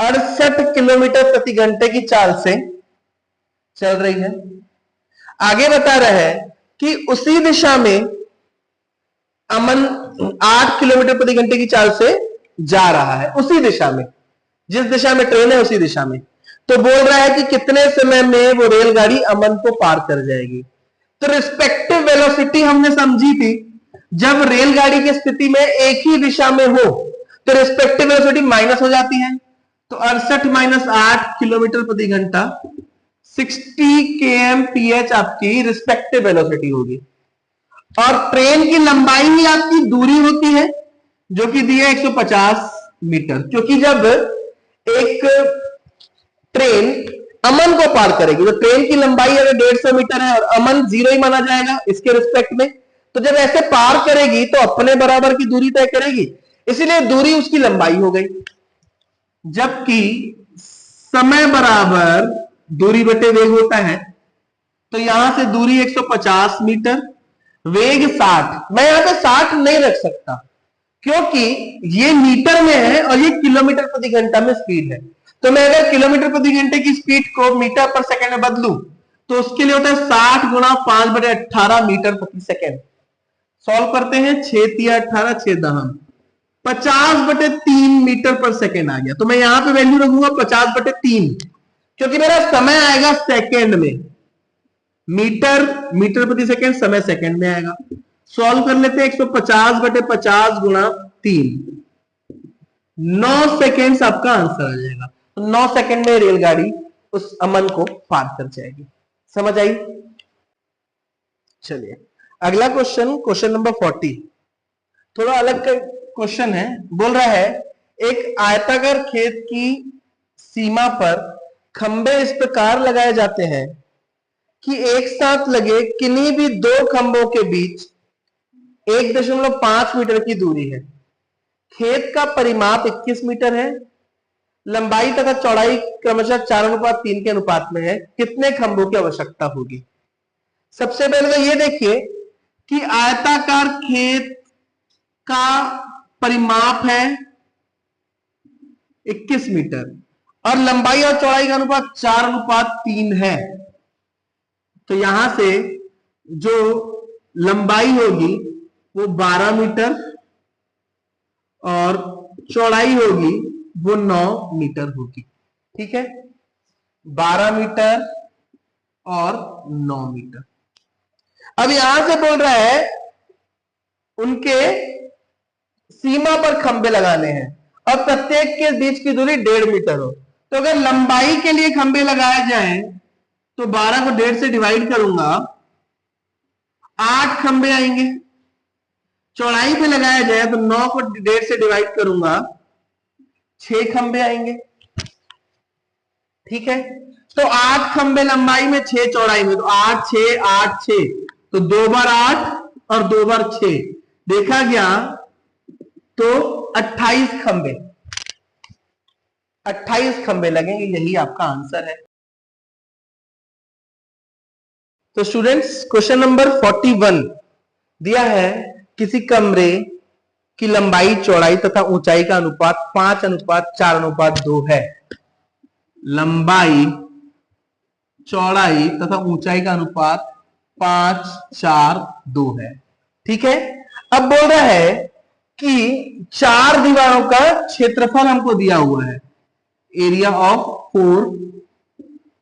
68 किलोमीटर प्रति घंटे की चाल से चल रही है। आगे बता रहा है कि उसी दिशा में अमन 8 किलोमीटर प्रति घंटे की चाल से जा रहा है, उसी दिशा में, जिस दिशा में ट्रेन है उसी दिशा में। तो बोल रहा है कि कितने समय में वो रेलगाड़ी अमन को पार कर जाएगी। तो रिस्पेक्टिव वेलोसिटी हमने समझी थी, जब रेलगाड़ी की स्थिति में एक ही दिशा में हो तो रिस्पेक्टिव वेलोसिटी माइनस हो जाती है। तो 68 माइनस 8 किलोमीटर प्रति घंटा 60 kmph आपकी रिस्पेक्टिव वेलोसिटी होगी। और ट्रेन की लंबाई ही आपकी दूरी होती है, जो कि दी है 150 मीटर, क्योंकि जब एक ट्रेन अमन को पार करेगी तो ट्रेन की लंबाई अगर 150 मीटर है और अमन 0 ही माना जाएगा इसके रिस्पेक्ट में, तो जब ऐसे पार करेगी तो अपने बराबर की दूरी तय करेगी, इसीलिए दूरी उसकी लंबाई हो गई। जबकि समय बराबर दूरी बटे वेग होता है, तो यहां से दूरी 150 मीटर, वेग 60। मैं यहां पे 60 नहीं रख सकता क्योंकि ये मीटर में है और ये किलोमीटर प्रति घंटा में स्पीड है। तो मैं अगर किलोमीटर प्रति घंटे की स्पीड को मीटर पर सेकंड में बदलूं तो उसके लिए होता है 60 गुणा 5/18 मीटर प्रति सेकंड। सॉल्व करते हैं, 6 तिया 18, 6 दहम 50/3 मीटर पर सेकंड आ गया। तो मैं यहां पे वैल्यू रखूंगा 50/3, क्योंकि मेरा समय आएगा सेकंड में, मीटर प्रति सेकंड, समय सेकंड में आएगा। सॉल्व कर लेते हैं, 150/50 गुणा 3, 9 सेकेंड्स आपका आंसर आ जाएगा। तो 9 सेकंड में रेलगाड़ी उस अमन को पार कर जाएगी। समझ आई? चलिए अगला क्वेश्चन, क्वेश्चन नंबर 40, थोड़ा अलग क्वेश्चन है। बोल रहा है एक आयताकार खेत की सीमा पर खंबे इस प्रकार लगाए जाते हैं कि एक साथ लगे किन्हीं भी दो खंभों के बीच 1.5 मीटर की दूरी है। खेत का परिमाप 21 मीटर है, लंबाई तथा चौड़ाई क्रमशः 4:3 के अनुपात में है। कितने खंभों की आवश्यकता होगी? सबसे पहले तो ये देखिए कि आयताकार खेत का परिमाप है 21 मीटर और लंबाई और चौड़ाई का अनुपात 4:3 है। तो यहां से जो लंबाई होगी वो 12 मीटर और चौड़ाई होगी वो 9 मीटर होगी। ठीक है, 12 मीटर और 9 मीटर। अब यहां से बोल रहा है उनके सीमा पर खंबे लगाने हैं और प्रत्येक के बीच की दूरी 1.5 मीटर हो। तो अगर लंबाई के लिए खंबे लगाए जाए तो 12 को 1.5 से डिवाइड करूंगा, 8 खंबे आएंगे। चौड़ाई पे लगाया जाए तो 9 को 1.5 से डिवाइड करूंगा, 6 खंबे आएंगे। ठीक है, तो 8 खंबे लंबाई में, 6 चौड़ाई में, तो 8 6 8 6, तो 2 बार 8 और 2 बार 6 देखा गया, तो 28 खंबे, 28 खंबे लगेंगे। यही आपका आंसर है। तो स्टूडेंट्स, क्वेश्चन नंबर 41 दिया है, किसी कमरे की लंबाई चौड़ाई तथा ऊंचाई का अनुपात 5:4:2 है। लंबाई चौड़ाई तथा ऊंचाई का अनुपात 5:4:2 है। ठीक है, अब बोल रहा है कि 4 दीवारों का क्षेत्रफल हमको दिया हुआ है, एरिया ऑफ 4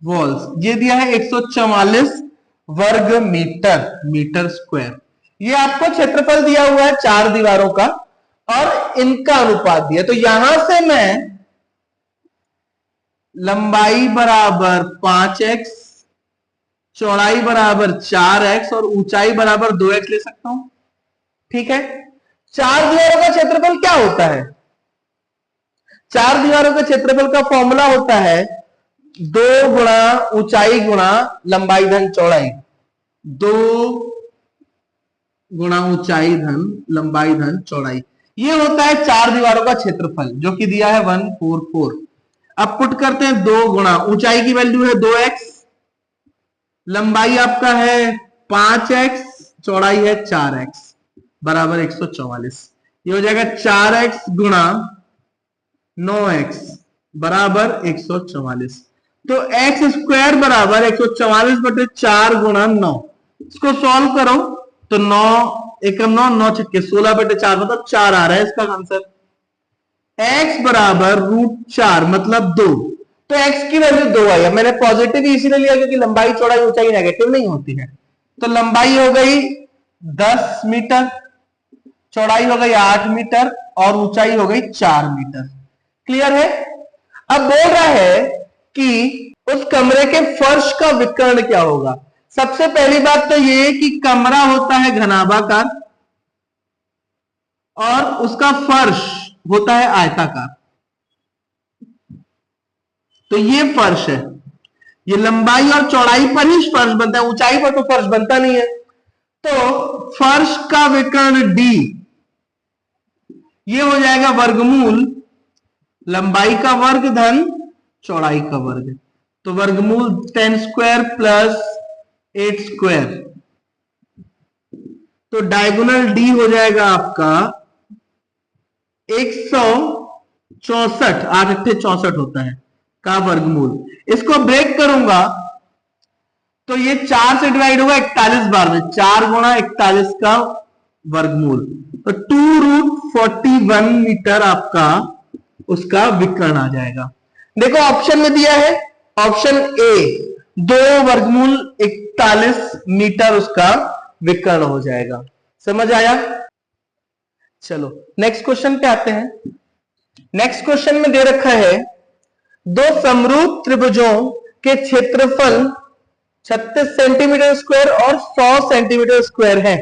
वॉल्स, ये दिया है 144 वर्ग मीटर स्क्वायर। ये आपको क्षेत्रफल दिया हुआ है 4 दीवारों का और इनका अनुपात दिया। तो यहां से मैं लंबाई बराबर 5x, चौड़ाई बराबर 4x और ऊंचाई बराबर 2x ले सकता हूं। ठीक है, 4 दीवारों का क्षेत्रफल क्या होता है? 4 दीवारों का क्षेत्रफल का फॉर्मूला होता है 2 गुणा ऊंचाई गुणा लंबाई धन चौड़ाई, 2 गुणा ऊंचाई धन लंबाई धन चौड़ाई। ये होता है 4 दीवारों का क्षेत्रफल, जो कि दिया है 144। अब पुट करते हैं 2 गुणा, ऊंचाई की वैल्यू है 2x, लंबाई आपका है 5x, चौड़ाई है 4x, बराबर 144। ये हो जाएगा 4x गुणा 9x बराबर 144। तो x स्क्वायर बराबर 144/4 गुणा 9। इसको सॉल्व करो तो 9 एकम 9, 9 छक्के 16/4, मतलब 4 आ रहा है इसका आंसर। x बराबर √4 मतलब 2, तो x की वैल्यू 2 आई। मैंने पॉजिटिव इसीलिए लिया क्योंकि लंबाई चौड़ाई ऊंचाई नेगेटिव नहीं होती है। तो लंबाई हो गई 10 मीटर, चौड़ाई हो गई 8 मीटर और ऊंचाई हो गई 4 मीटर। क्लियर है? अब बोल रहा है कि उस कमरे के फर्श का विकर्ण क्या होगा। सबसे पहली बात तो ये कि कमरा होता है घनाभाकार और उसका फर्श होता है आयताकार। तो ये फर्श है, ये लंबाई और चौड़ाई पर ही फर्श बनता है, ऊंचाई पर तो फर्श बनता नहीं है। तो फर्श का विकर्ण d ये हो जाएगा वर्गमूल लंबाई का वर्ग धन चौड़ाई का वर्ग, तो वर्गमूल 10 स्क्वायर प्लस 8 स्क्वायर। तो डायगोनल d हो जाएगा आपका 164, 8 8 64 होता है का वर्गमूल। इसको ब्रेक करूंगा तो ये 4 से डिवाइड होगा 41 बार में, 4 गुणा 41 का वर्गमूल, तो 2√41 मीटर आपका उसका विकर्ण आ जाएगा। देखो ऑप्शन में दिया है, ऑप्शन ए 2 वर्गमूल 41 मीटर उसका विकर्ण हो जाएगा। समझ आया? चलो नेक्स्ट क्वेश्चन पे आते हैं। नेक्स्ट क्वेश्चन में दे रखा है 2 समरूप त्रिभुजों के क्षेत्रफल 36 सेंटीमीटर स्क्वायर और 100 सेंटीमीटर स्क्वायर है।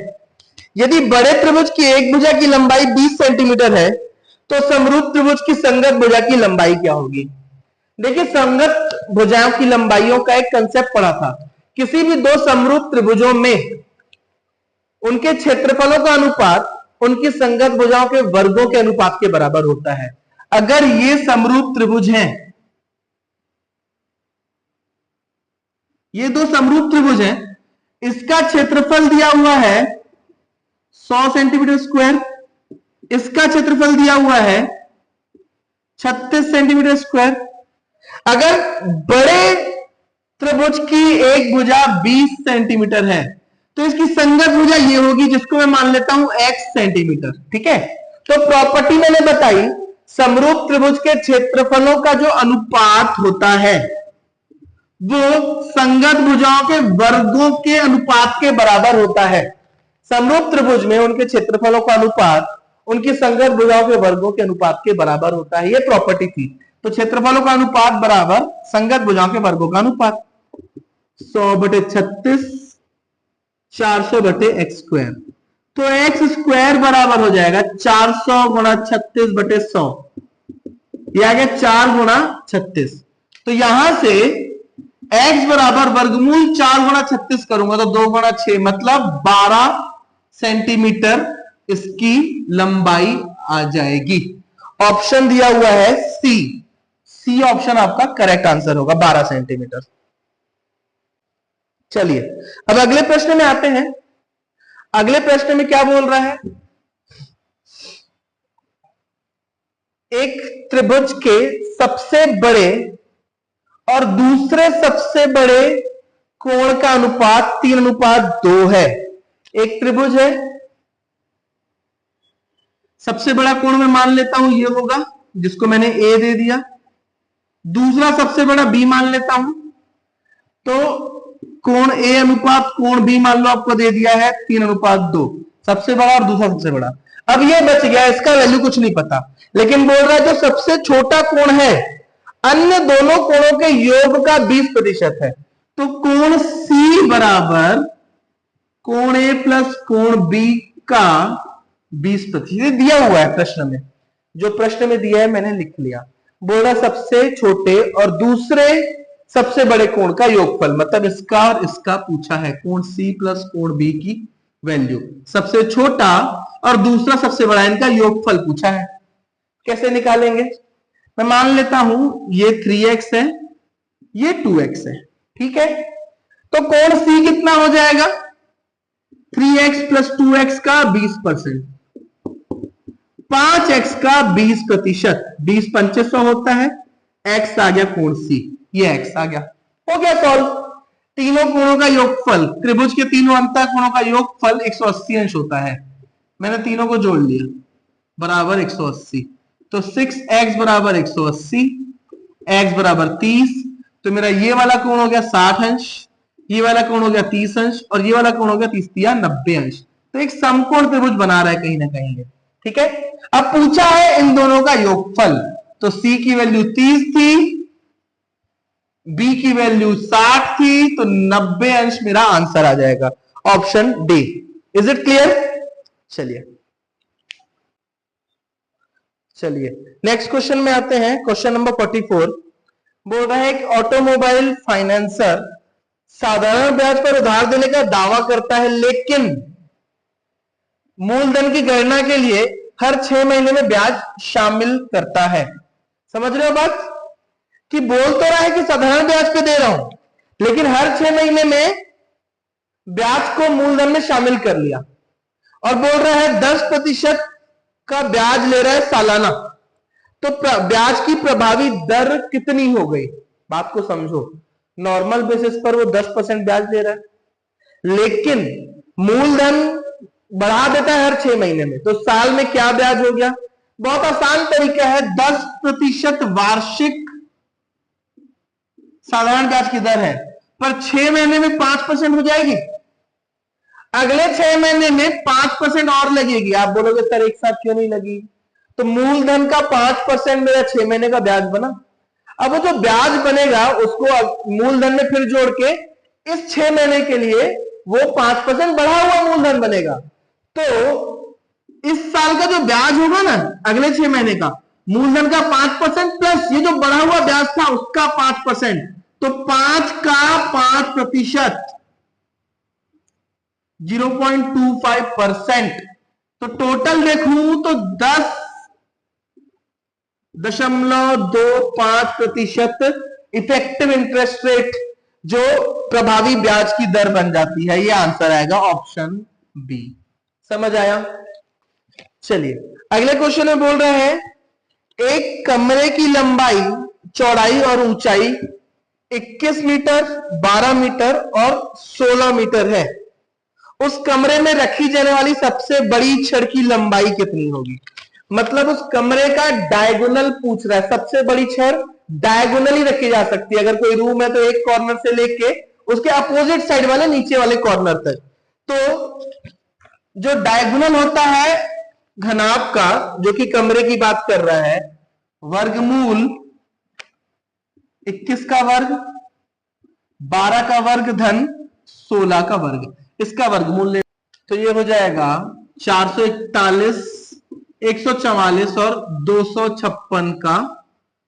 यदि बड़े त्रिभुज की एक भुजा की लंबाई 20 सेंटीमीटर है तो समरूप त्रिभुज की संगत भुजा की लंबाई क्या होगी? देखिए, संगत भुजाओं की लंबाइयों का एक कंसेप्ट पढ़ा था। किसी भी 2 समरूप त्रिभुजों में उनके क्षेत्रफलों का अनुपात उनकी संगत भुजाओं के वर्गों के अनुपात के बराबर होता है। अगर ये समरूप त्रिभुज हैं, ये 2 समरूप त्रिभुज हैं, इसका क्षेत्रफल दिया हुआ है 100 सेंटीमीटर स्क्वायर, इसका क्षेत्रफल दिया हुआ है 36 सेंटीमीटर स्क्वायर। अगर बड़े त्रिभुज की एक भुजा 20 सेंटीमीटर है तो इसकी संगत भुजा ये होगी, जिसको मैं मान लेता हूं x सेंटीमीटर। ठीक है, तो प्रॉपर्टी मैंने बताई, समरूप त्रिभुज के क्षेत्रफलों का जो अनुपात होता है वो संगत भुजाओं के वर्गों के अनुपात के बराबर होता है। समरूप त्रिभुज में उनके क्षेत्रफलों का अनुपात उनकी संगत भुजाओं के वर्गों के अनुपात के बराबर होता है। ये प्रॉपर्टी थी। तो क्षेत्रफलों का अनुपात बराबर संगत भुजाओं के वर्गों का अनुपात। 100/36 400/x²। तो x² बराबर हो जाएगा 400 गुणा 36/100। यह आ गया 4 गुणा 36। तो यहां से x बराबर वर्गमूल 4 गुणा 36 करूंगा तो 2 गुणा 6 मतलब 12 सेंटीमीटर इसकी लंबाई आ जाएगी। ऑप्शन दिया हुआ है सी ऑप्शन आपका करेक्ट आंसर होगा, 12 सेंटीमीटर। चलिए अब अगले प्रश्न में आते हैं। अगले प्रश्न में क्या बोल रहा है, एक त्रिभुज के सबसे बड़े और दूसरे सबसे बड़े कोण का अनुपात 3:2 है। एक त्रिभुज है, सबसे बड़ा कोण मैं मान लेता हूं ये होगा जिसको मैंने ए दे दिया, दूसरा सबसे बड़ा बी मान लेता हूं, तो कोण ए अनुपात कोण बी मान लो आपको दे दिया है 3:2, सबसे बड़ा और दूसरा सबसे बड़ा। अब ये बच गया, इसका वैल्यू कुछ नहीं पता, लेकिन बोल रहा है जो सबसे छोटा कोण है अन्य दोनों कोणों के योग का 20% है। तो कोण सी बराबर कोण ए प्लस कोण बी का 20% दिया हुआ है प्रश्न में। जो प्रश्न में दिया है मैंने लिख लिया। बोल रहा सबसे छोटे और दूसरे सबसे बड़े कोण का योगफल, मतलब इसका और इसका पूछा है, कोण सी प्लस कोण बी की वैल्यू, सबसे छोटा और दूसरा सबसे बड़ा, इनका योगफल पूछा है। कैसे निकालेंगे, मैं मान लेता हूं ये 3x है, ये 2x है, ठीक है। तो कोण सी कितना हो जाएगा, 3x प्लस 2x का 20%, 5x का 20%, 20 2500 होता है, x आ गया कोण सी, ये x आ गया, हो गया सॉल्व। तीनों कोणों का योगफल, त्रिभुज के तीनों अंतः कोणों का योगफल 180 अंश होता है। मैंने तीनों को जोड़ लिया बराबर 180, तो 6x बराबर 180, x बराबर 30, तो मेरा ये वाला कोण हो गया 60 अंश, ये वाला कोण हो गया 30 अंश, और ये वाला कोण हो गया 30 या 90 अंश। तो एक समकोण त्रिभुज बना रहा है कहीं ना कहीं, ठीक है। अब पूछा है इन दोनों का योगफल, तो c की वैल्यू 30 थी, b की वैल्यू 60 थी, तो 90 अंश मेरा आंसर आ जाएगा, option D. Is it clear? चलिए नेक्स्ट क्वेश्चन में आते हैं। क्वेश्चन नंबर 44 बोल रहा है कि ऑटोमोबाइल फाइनेंसर साधारण ब्याज पर उधार देने का दावा करता है, लेकिन मूलधन की गणना के लिए हर 6 महीने में ब्याज शामिल करता है। समझ रहे हो बात, कि बोल तो रहा है कि साधारण ब्याज पे दे रहा हूं, लेकिन हर 6 महीने में ब्याज को मूलधन में शामिल कर लिया, और बोल रहा है 10% का ब्याज ले रहा है सालाना, तो ब्याज की प्रभावी दर कितनी हो गई। बात को समझो, नॉर्मल बेसिस पर वो 10% ब्याज ले रहा है, लेकिन मूलधन बढ़ा देता है हर 6 महीने में, तो साल में क्या ब्याज हो गया। बहुत आसान तरीका है, 10% वार्षिक साधारण ब्याज की दर है, पर 6 महीने में 5% हो जाएगी, अगले 6 महीने में 5% और लगेगी। आप बोलोगे सर एक साथ क्यों नहीं लगी, तो मूलधन का 5% मेरा 6 महीने का ब्याज बना, अब वो जो ब्याज बनेगा उसको मूलधन में फिर जोड़ के इस 6 महीने के लिए वो 5% बढ़ा हुआ मूलधन बनेगा। तो इस साल का जो ब्याज होगा ना अगले 6 महीने का, मूलधन का 5% प्लस ये जो बढ़ा हुआ ब्याज था उसका 5%, तो 5 का 5%, 0.25%, तो टोटल देखूं तो 10.25% इफेक्टिव इंटरेस्ट रेट जो प्रभावी ब्याज की दर बन जाती है। ये आंसर आएगा ऑप्शन बी। समझ आया? चलिए अगले क्वेश्चन में बोल रहे हैं, एक कमरे की लंबाई, चौड़ाई और ऊंचाई 21 मीटर, 12 मीटर और 16 मीटर है। उस कमरे में रखी जाने वाली सबसे बड़ी छड़ की लंबाई कितनी होगी। मतलब उस कमरे का डायगोनल पूछ रहा है, सबसे बड़ी छड़ डायगोनल ही रखी जा सकती है। अगर कोई रूम है तो एक कॉर्नर से लेके उसके अपोजिट साइड वाले नीचे वाले कॉर्नर तक। तो जो डायगोनल होता है घनाभ का, जो कि कमरे की बात कर रहा है, वर्गमूल 21 का वर्ग, 12 का वर्ग धन 16 का वर्ग, इसका वर्गमूल ले तो ये हो जाएगा 441, 144 और 256 का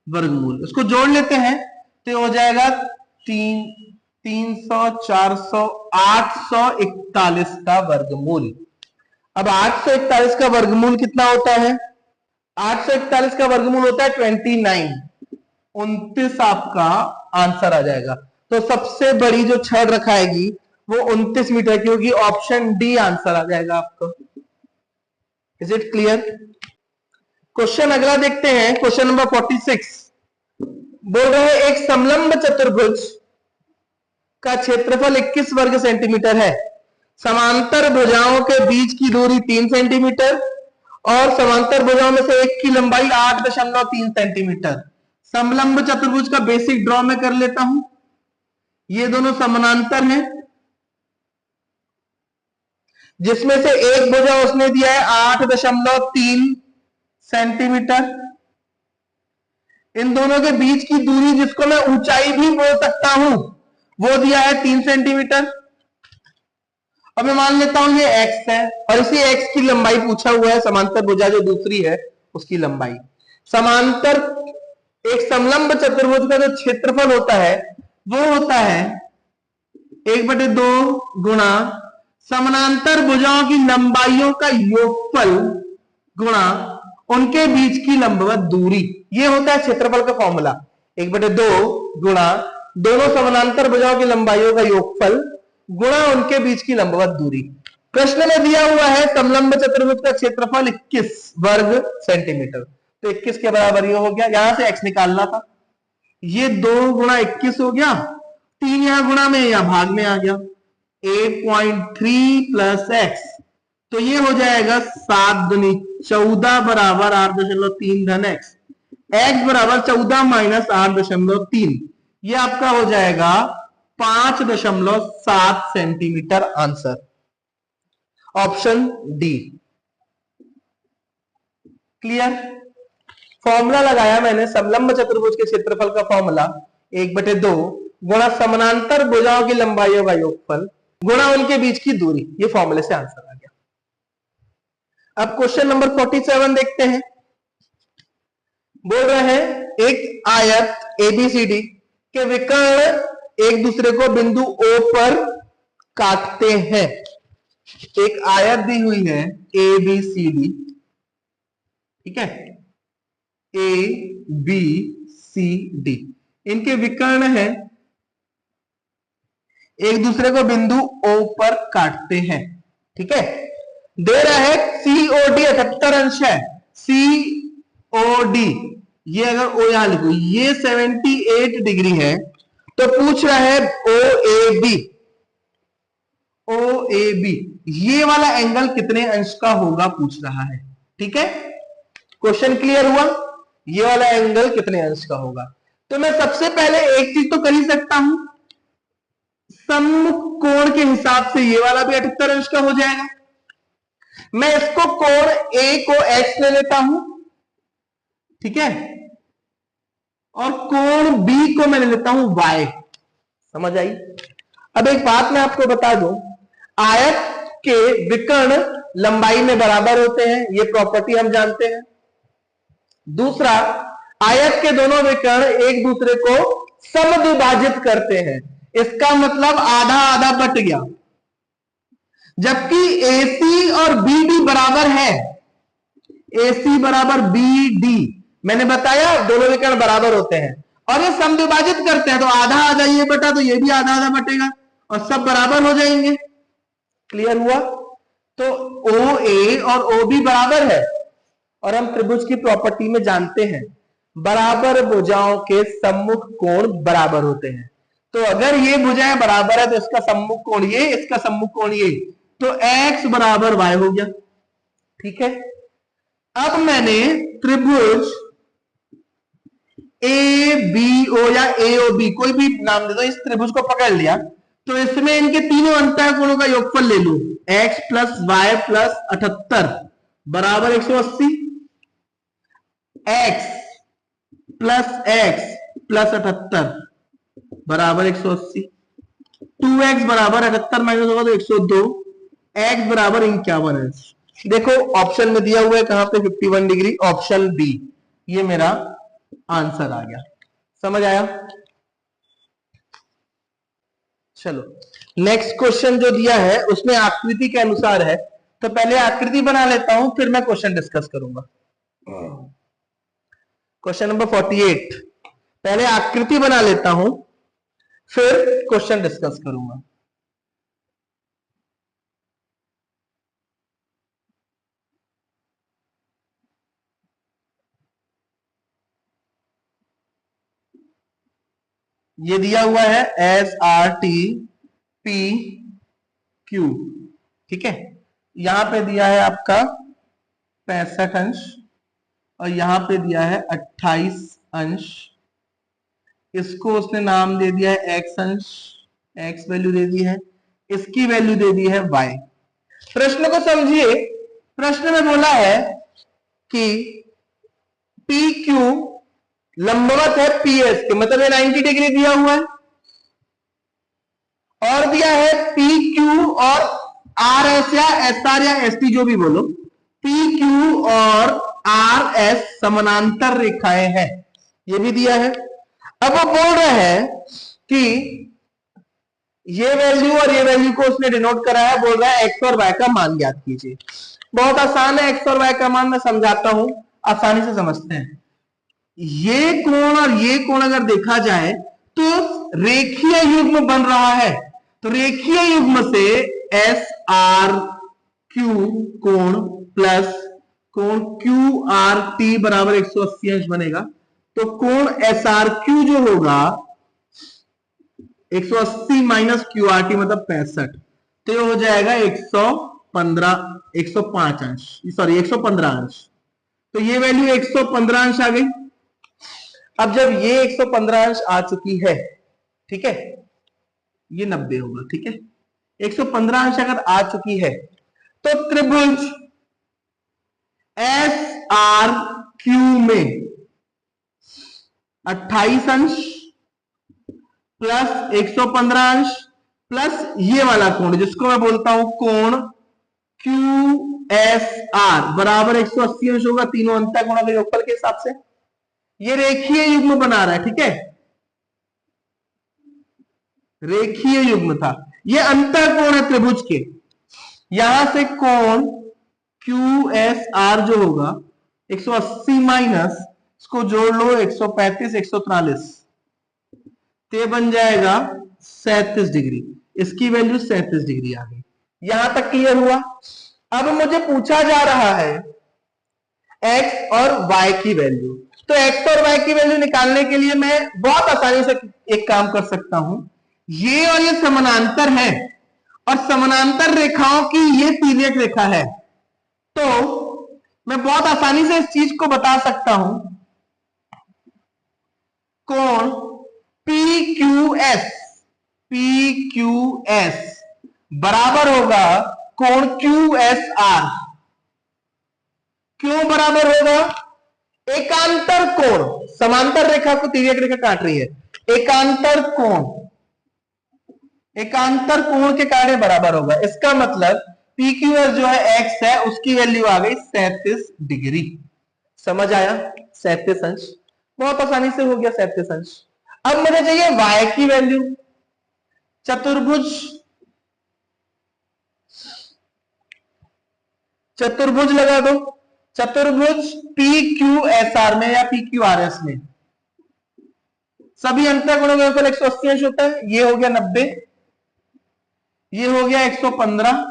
वर्गमूल। इसको जोड़ लेते हैं तो ये हो जाएगा 300, 400, 841 का वर्गमूल। अब 841 का वर्गमूल कितना होता है? 841 का वर्गमूल होता है 29, 29 आपका आंसर आ जाएगा। तो सबसे बड़ी जो छड़ रखाएगी वो 29 मीटर की होगी, ऑप्शन डी आंसर आ जाएगा आपको। Is it clear? क्वेश्चन अगला देखते हैं, क्वेश्चन नंबर 46 बोल रहे हैं एक समलंब चतुर्भुज का क्षेत्रफल 21 वर्ग सेंटीमीटर है, समांतर भुजाओं के बीच की दूरी 3 सेंटीमीटर और समांतर भुजाओं में से एक की लंबाई 8.3 सेंटीमीटर। समलंब चतुर्भुज का बेसिक ड्रॉ में कर लेता हूं। ये दोनों समानांतर हैं, जिसमें से एक भुजा उसने दिया है 8.3 सेंटीमीटर। इन दोनों के बीच की दूरी, जिसको मैं ऊंचाई भी बोल सकता हूं, वो दिया है 3 सेंटीमीटर। अब मैं मान लेता हूं ये x है और इसी x की लंबाई पूछा हुआ है, समांतर भुजा जो दूसरी है उसकी लंबाई। समांतर एक समलंब चतुर्भुज का जो क्षेत्रफल होता है वो होता है 1/2 गुणा समानांतर भुजाओं की लंबाइयों का योगफल गुणा उनके बीच की लंबवत दूरी। ये होता है क्षेत्रफल का फॉर्मूला, 1/2 गुणा दोनों समानांतर भुजाओं की लंबाइयों का योगफल गुणा उनके बीच की लंबवत दूरी। प्रश्न में दिया हुआ है समलंब चतुर्भुज का क्षेत्रफल 21 वर्ग सेंटीमीटर, तो 21 के बराबर ये हो गया। यहां से x निकालना था, ये 2 गुणा 21 हो गया, 3 यहां गुणा में या भाग में आ गया, 8.3 प्लस x, तो ये हो जाएगा 7 दूनी 14 बराबर 8.3 धन x, x बराबर 14 माइनस 8.3, ये आपका हो जाएगा 5.7 centimetre answer, option D. Clear? Formula लगाया मैंने समलंब चतुर्भुज के क्षेत्रफल का फॉर्मूला 1/2 गुणा समानांतर भुजाओं की लंबाइयों का योगफल गुणा उनके बीच की दूरी, ये फॉर्मूले से आंसर आ गया। अब क्वेश्चन नंबर 47 देखते हैं। बोल रहे हैं एक आयत एबीसीडी के विकर्ण एक दूसरे को बिंदु O पर काटते हैं। एक आयत दी हुई है एबीसीडी, ठीक है, ए बी सी डी, इनके विकर्ण है, एक दूसरे को बिंदु O पर काटते हैं, ठीक है। दे रहा है COD 78 अंश है, COD, ये अगर O यहां लिखो, ये 78 डिग्री है, तो पूछ रहा है OAB, OAB ये वाला एंगल कितने अंश का होगा पूछ रहा है, ठीक है। क्वेश्चन क्लियर हुआ? ये वाला एंगल कितने अंश का होगा। तो मैं सबसे पहले एक चीज तो कर ही सकता हूं, सम्मुख कोण के हिसाब से ये वाला भी 78 अंश का हो जाएगा। मैं इसको कोण A को X ले लेता हूं, ठीक है, और कोण B को मैं ले लेता हूं Y। समझ आई? अब एक बात मैं आपको बता दूं, आयत के विकर्ण लंबाई में बराबर होते हैं, ये प्रॉपर्टी हम जानते हैं। दूसरा, आयत के दोनों विकर्ण एक दूसरे को समद्विभाजित करते हैं, इसका मतलब आधा आधा बट गया। जबकि AC और BD बराबर है, AC बराबर BD, मैंने बताया दोनों विकर्ण बराबर होते हैं और ये समद्विभाजित करते हैं, तो आधा आधा ये बटा तो ये भी आधा आधा बटेगा और सब बराबर हो जाएंगे। क्लियर हुआ? तो OA और OB बराबर है और हम त्रिभुज की प्रॉपर्टी में जानते हैं बराबर भुजाओं के सम्मुख कोण बराबर होते हैं। तो अगर ये भुजाएं बराबर है तो इसका सम्मुख कोण ये, इसका सम्मुख कोण ये, तो x बराबर y हो गया, ठीक है। अब मैंने त्रिभुज ABO या AOB कोई भी नाम दे दो, इस त्रिभुज को पकड़ लिया, तो इसमें इनके तीनों अंतः कोणों का योगफल ले लूं, x प्लस y प्लस 78 बराबर 180, x प्लस प्लस 78 बराबर 180। 2x बराबर 78 माइनस होगा तो 102। x बराबर 51 अंश। देखो ऑप्शन में दिया हुआ है कहां पे 51 डिग्री, ऑप्शन बी। ये मेरा आंसर आ गया। समझ आया? चलो नेक्स्ट क्वेश्चन जो दिया है उसमें आकृति के अनुसार है, तो पहले आकृति बना लेता हूं फिर मैं क्वेश्चन डिस्कस करूंगा। क्वेश्चन नंबर 48, पहले आकृति बना लेता हूं फिर क्वेश्चन डिस्कस करूंगा। ये दिया हुआ है S R T P Q, ठीक है। यहां पे दिया है आपका 65 अंश और यहां पे दिया है 28 अंश। इसको उसने नाम दे दिया है एक्स अंश, एक्स वैल्यू दे दी है, इसकी वैल्यू दे दी है वाई। प्रश्न को समझिए, प्रश्न में बोला है कि पी क्यू लंबवत है पी एस के, मतलब ये 90 डिग्री दिया हुआ है, और दिया है पी क्यू और आर एस या एस आर या एस टी जो भी बोलो, पी क्यू और आर एस समानांतर रेखाएं हैं, ये भी दिया है। अब वो बोल रहे हैं कि ये वैल्यू और ये वैल्यू को उसने डिनोट करा है, बोल रहा है एक्स और वाई का मान ज्ञात कीजिए। बहुत आसान है, एक्स और वाई का मान मैं समझाता हूं, आसानी से समझते हैं। ये कोण और ये कोण अगर देखा जाए तो रेखीय युग्म बन रहा है, तो रेखीय युग्म से एस आर क्यू कोण प्लस कोण क्यू आर टी बराबर 180 अंश बनेगा। तो कोण एस आर क्यू जो होगा 180 माइनस क्यू आर टी मतलब 65, तो ये हो जाएगा 105 अंश, सॉरी 115 अंश। तो ये वैल्यू 115 अंश आ गई। अब जब ये 115 अंश आ चुकी है, ठीक है, ये 90 होगा, ठीक है। 115 अंश अगर आ चुकी है तो त्रिभुज एस आर क्यू में 28 अंश प्लस 115 अंश प्लस ये वाला कोण जिसको मैं बोलता हूं कोण क्यू एस आर बराबर 180 अंश होगा, तीनों अंतर कोणों के योगफल के हिसाब से। ये रेखीय युग्म बना रहा है, ठीक है, रेखीय युग्म था। ये अंतर कोण है त्रिभुज के, यहां से कोण क्यू एस आर जो होगा 180 माइनस इसको जोड़ लो 135 143, तो बन जाएगा 37 डिग्री, इसकी वैल्यू 37 डिग्री आ गई। यहां तक क्लियर हुआ? अब मुझे पूछा जा रहा है x और y की वैल्यू, तो x और y की वैल्यू निकालने के लिए मैं बहुत आसानी से एक काम कर सकता हूं, ये और ये समानांतर है और समानांतर रेखाओं की ये तिर्यक रेखा है, तो मैं बहुत आसानी से इस चीज को बता सकता हूं, कोण PQS बराबर होगा कोण QSR। क्यों बराबर होगा? एकांतर कोण, समांतर रेखा को तिर्यक रेखा काट रही है, एकांतर कोण के कारण बराबर होगा। इसका मतलब PQS जो है x है उसकी वैल्यू आ गई 37 डिग्री। समझ आया? 37 अंश, बहुत आसानी से हो गया 37 अंश। अब मुझे चाहिए y की वैल्यू। चतुर्भुज लगा दो, चतुर्भुज PQSR में या PQRS में सभी अंतःकोणों का योगफल 180 अंश होता है। ये हो गया 90, ये हो गया 115,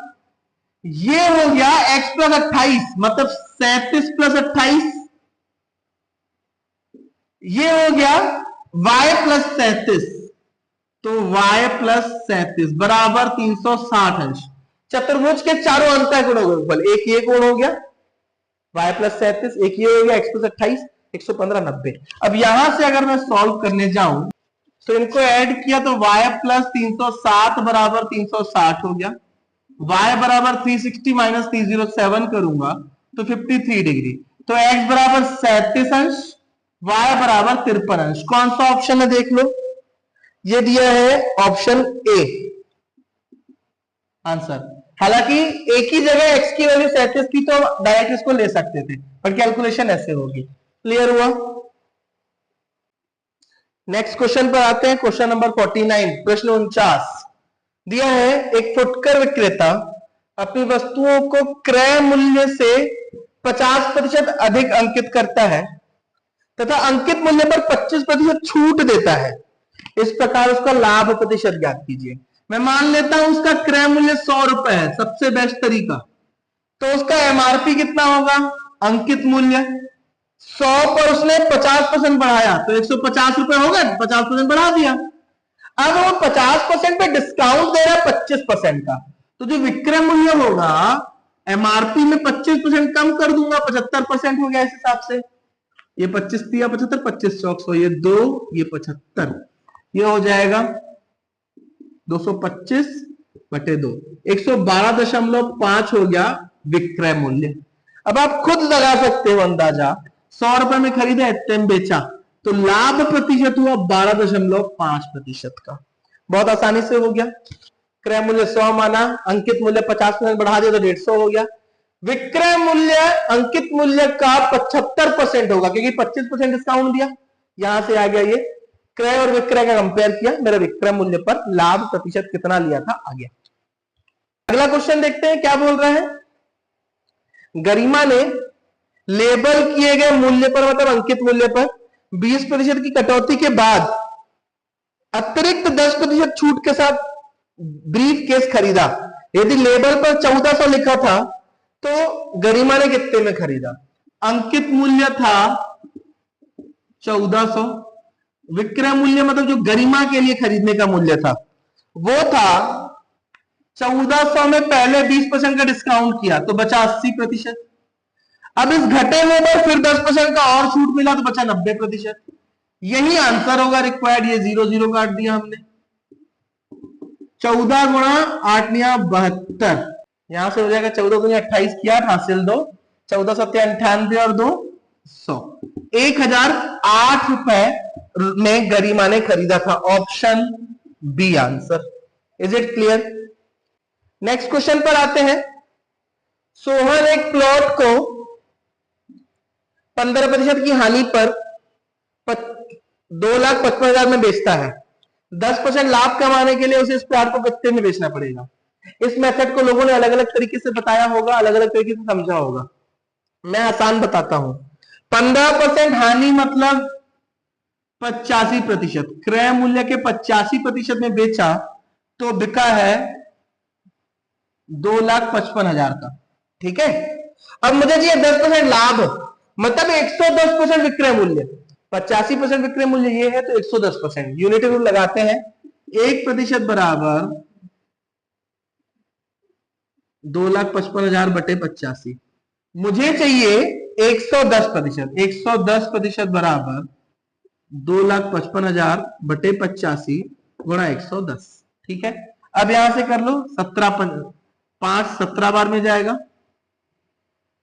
ये हो गया x प्लस 28 मतलब 37 प्लस 28, ये हो गया y प्लस 37, तो y प्लस 37 बराबर 360 अंश। चतुर्भुज के चारों अंतःकोणों का योगफल, एक ये कोण हो गया y प्लस 37, एक ये हो गया x प्लस 28, 115 90। अब यहां से अगर मैं सॉल्व करने जाऊं तो इनको ऐड किया तो y प्लस 360 बराबर 360 हो गया, y बराबर 360 माइनस 307 करूंगा तो 53 डिग्री, तो x बराबर 37 अंश y बराबर 53 अंश। कौन सा ऑप्शन है देख लो, ये दिया है ऑप्शन ए आंसर। हालांकि एक ही जगह x की वैल्यू 37 थी तो डायरेक्ट इसको ले सकते थे, पर कैलकुलेशन ऐसे होगी। क्लियर हुआ। नेक्स्ट क्वेश्चन पर आते हैं, क्वेश्चन नंबर 49, प्रश्न 49 दिया है, एक फुटकर विक्रेता अपनी वस्तुओं को क्रय मूल्य से 50% अधिक अंकित करता है तथा अंकित मूल्य पर 25% छूट देता है। इस प्रकार उसका लाभ प्रतिशत ज्ञात कीजिए। मैं मान लेता हूं उसका क्रय मूल्य 100 रुपए है, सबसे बेस्ट तरीका। तो उसका एमआरपी कितना होगा, अंकित मूल्य 100 पर उसने 50% बढ़ाया तो 150 रुपए होगा, 50% बढ़ा दिया। अब वो 50% पे डिस्काउंट दे रहा है 25% का, तो जो विक्रय मूल्य होगा एमआरपी में 25% कम कर दूंगा, 75% हो गया। इस हिसाब से ये 25 दिया 75, 25 चौक 100, ये 2, ये 75, ये हो जाएगा 225 बटे 2, 112.5 हो गया विक्रय मूल्य। अब आप खुद लगा सकते हो अंदाजा, 100 रुपए में खरीदा, इतने में बेचा, तो लाभ प्रतिशत हुआ 12.5% का। बहुत आसानी से हो गया। क्रय मूल्य 100 माना, अंकित मूल्य 50% बढ़ा दिया तो 150 हो गया। विक्रय मूल्य अंकित मूल्य का 75% होगा क्योंकि 25% डिस्काउंट दिया। यहां से आ गया ये क्रय और विक्रय का कंपेयर किया, मेरा विक्रय मूल्य पर लाभ प्रतिशत कितना लिया था आ गया। अगला क्वेश्चन देखते हैं क्या बोल रहा है। गरिमा ने लेबल किए गए मूल्य पर, मतलब अंकित मूल्य पर 20% की कटौती के बाद अतिरिक्त 10% छूट के साथ ब्रीफ केस खरीदा। यदि लेबल पर 1400 लिखा था तो गरिमा ने कितने में खरीदा। अंकित मूल्य था 1400, विक्रय मूल्य मतलब जो गरिमा के लिए खरीदने का मूल्य था वो था 1400 में पहले 20% का डिस्काउंट किया तो बचा 80%। अब इस घटे हुए पर फिर 10% का और छूट मिला तो बचा 90%। यही आंसर होगा रिक्वायर्ड। ये 0 0 काट दिया हमने। 14 गुणा 8 या 72, यहां से हो जाएगा 14 गुणा 28 किया, हासिल 2, 14 सत्या 98 और 2 100, 1008 रुपए में गरिमा ने खरीदा था। Option B answer. Is it clear. Next question पर आते हैं। सोहन एक प्लॉट को 15% की हानि पर 2,55,000 में बेचता है। 10% लाभ कमाने के लिए उसे इस प्लॉट को कितने में बेचना पड़ेगा। इस मेथड को लोगों ने अलग अलग तरीके से बताया होगा, अलग अलग तरीके से समझा होगा। मैं आसान बताता हूं। 15% हानि मतलब 85%, क्रय मूल्य के 85% में बेचा तो बिका है 2,55,000 का। ठीक है। अब मुझे चाहिए 10% लाभ, मतलब 110% विक्रय मूल्य। 85% विक्रय मूल्य ये है तो 110%। यूनिट रूल लगाते हैं। 1% बराबर 2,55,000 बटे 85। मुझे चाहिए 110%। 110% बराबर 2,55,000 बटे 85 गुणा 110। ठीक है। अब यहां से कर लो 17 बार में जाएगा।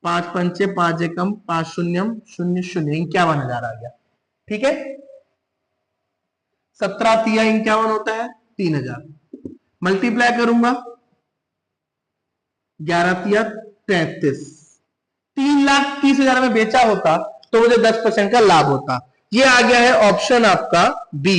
5 पंचे 5 एकम 5 शून्यम 0 0, 51,000 आ गया। ठीक है। 17 तिया 51 होता है 3,000। मल्टीप्लाई करूंगा 11 तिया 33, 3,30,000 में बेचा होता तो मुझे 10% का लाभ होता। ये आ गया है ऑप्शन आपका बी।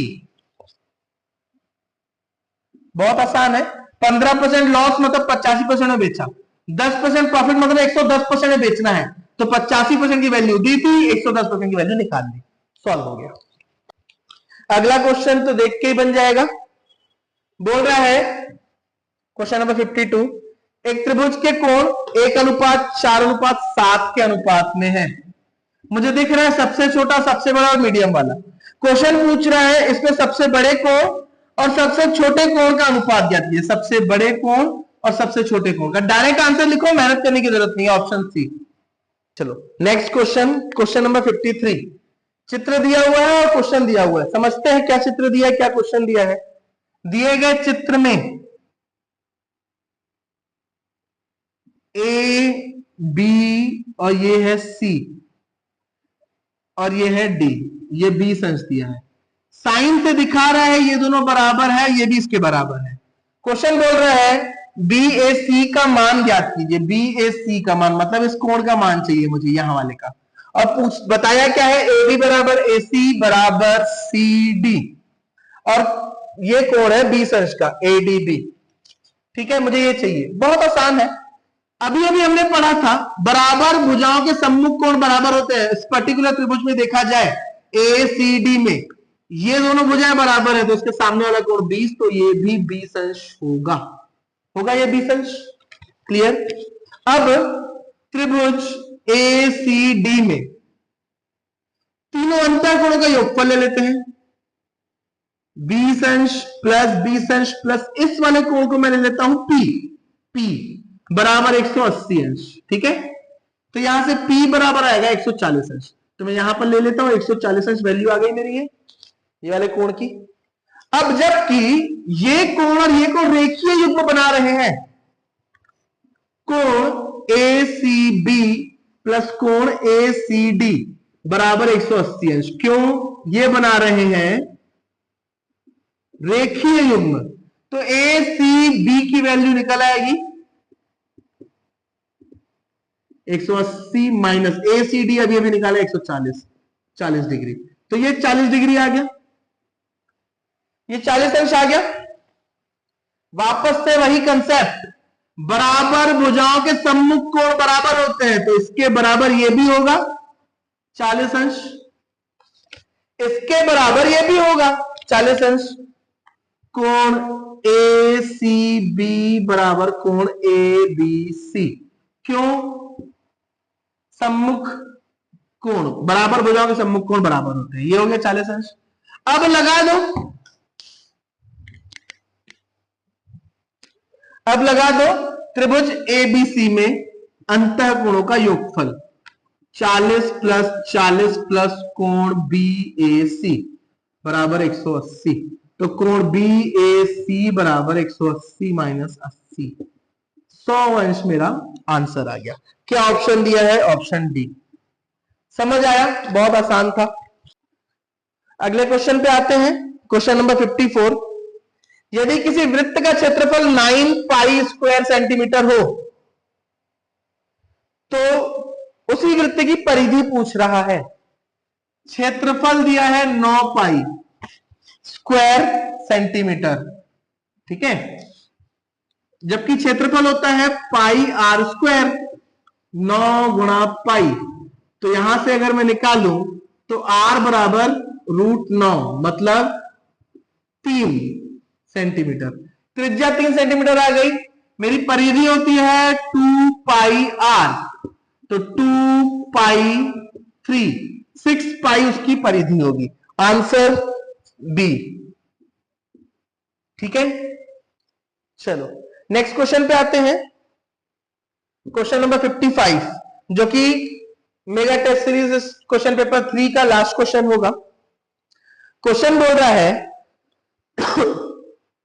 बहुत आसान है। 15% लॉस मतलब 85% में बेचा, 10% प्रॉफिट मतलब 110% में बेचना है, तो 85% की वैल्यू दी थी, 110% की वैल्यू निकाल ली। सॉल्व हो गया। अगला क्वेश्चन तो देख के ही बन जाएगा। बोल रहा है क्वेश्चन नंबर 52, एक त्रिभुज के कोण 1:4:7 के अनुपात में है। मुझे दिख रहा है सबसे छोटा, सबसे बड़ा और मीडियम वाला। क्वेश्चन पूछ रहा है इसमें सबसे बड़े कोण और सबसे छोटे कोण का अनुपात ज्ञात कीजिए। सबसे बड़े कोण और सबसे छोटे कोण का डायरेक्ट आंसर लिखो, मेहनत करने की जरूरत नहीं है। Option C. चलो नेक्स्ट क्वेश्चन, क्वेश्चन नंबर 53। चित्र दिया हुआ है और क्वेश्चन दिया हुआ है। समझते हैं क्या चित्र दिया है, क्या क्वेश्चन दिया है। दिए गए चित्र में ए बी और ये है सी, और ये है डी, ये 20 अंश दिया है। साइन से दिखा रहा है ये दोनों बराबर है, ये भी इसके बराबर है। क्वेश्चन बोल रहा है बी ए सी का मान ज्ञात कीजिए। बी ए सी का मान मतलब इस कोण का मान चाहिए मुझे यहां वाले का। और पूछ बताया क्या है, ए बी बराबर ए सी बराबर सी डी, और ये कोण है 20 अंश का ए डी बी। ठीक है, मुझे ये चाहिए। बहुत आसान है, अभी अभी हमने पढ़ा था बराबर भुजाओं के सम्मुख कोण बराबर होते हैं। इस पर्टिकुलर त्रिभुज में देखा जाए ए सी डी में ये दोनों भुजाएं बराबर है, तो इसके सामने वाला कोण 20, तो ये भी 20 अंश होगा, होगा ये 20 अंश। क्लियर। अब त्रिभुज ए सी डी में तीनों अंतर कोणों का योगफल ले लेते हैं। 20 अंश प्लस 20 अंश प्लस इस वाले कोण को मैं ले लेता हूं पी, पी बराबर 180 अंश। ठीक है, तो यहां से P बराबर आएगा 140 अंश, तो मैं यहां पर ले लेता हूं 140 अंश वैल्यू आ गई मेरी ये वाले कोण की। अब जबकि ये कोण और ये कोण रेखीय युग्म बना रहे हैं, कोण ए सी बी प्लस कोण ए सी डी बराबर 180 अंश। क्यों? ये बना रहे हैं रेखीय युग्म, तो ए सी बी की वैल्यू निकल आएगी 180 माइनस ए सी डी अभी अभी निकाला 140, 40 डिग्री, तो ये 40 डिग्री आ गया, ये 40 अंश आ गया। वापस से वही कंसेप्ट, बराबर भुजाओं के सम्मुख कोण बराबर होते हैं, तो इसके बराबर ये भी होगा 40 अंश, इसके बराबर ये भी होगा 40 अंश। कोण ए सी बी बराबर कोण ए बी सी। क्यों? सम्मुख कोण बराबर भुजाओं के सम्मुख कोण बराबर होते हैं, ये हो गया 40 अंश। अब लगा दो, अब लगा दो त्रिभुज एबीसी में अंतःकोणों का योगफल 40 प्लस 40 प्लस कोण बी ए सी बराबर 180, तो कोण बी ए सी बराबर 180 माइनस 80, 100 अंश मेरा आंसर आ गया। क्या ऑप्शन दिया है? Option D. समझ आया? बहुत आसान था। अगले क्वेश्चन पे आते हैं, क्वेश्चन नंबर 54। यदि किसी वृत्त का क्षेत्रफल 9 पाई स्क्वायर सेंटीमीटर हो तो उसी वृत्त की परिधि पूछ रहा है। क्षेत्रफल दिया है 9 पाई स्क्वायर सेंटीमीटर, ठीक है, जबकि क्षेत्रफल होता है पाई आर स्क्वायर, 9 गुणा पाई, तो यहां से अगर मैं निकालूं तो आर बराबर √9 मतलब 3 सेंटीमीटर, त्रिज्या 3 सेंटीमीटर आ गई। मेरी परिधि होती है 2 पाई आर, तो 2 पाई 3, 6 पाई उसकी परिधि होगी। Answer B. ठीक है, चलो नेक्स्ट क्वेश्चन पे आते हैं, क्वेश्चन नंबर 55, जो कि mega test series question paper 3 का लास्ट क्वेश्चन होगा। क्वेश्चन बोल रहा है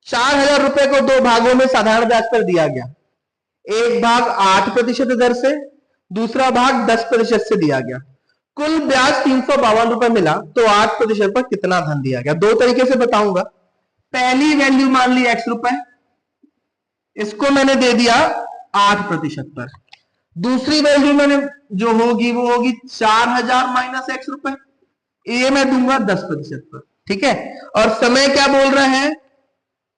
4,000 रुपए को 2 भागों में साधारण ब्याज पर दिया गया। एक भाग 8% दर से, दूसरा भाग 10% से दिया गया। कुल ब्याज 352 रुपए मिला, तो 8% पर कितना धन दिया गया? दो तरीके से बताऊंगा। पहली वैल्यू मान ली x रुपए, इसको मैंने दे दिया 8% पर। दूसरी वैल्यू मैंने जो होगी वो होगी 4,000 माइनस x रुपए, ये मैं दूंगा 10% पर। ठीक है, और समय क्या बोल रहे हैं?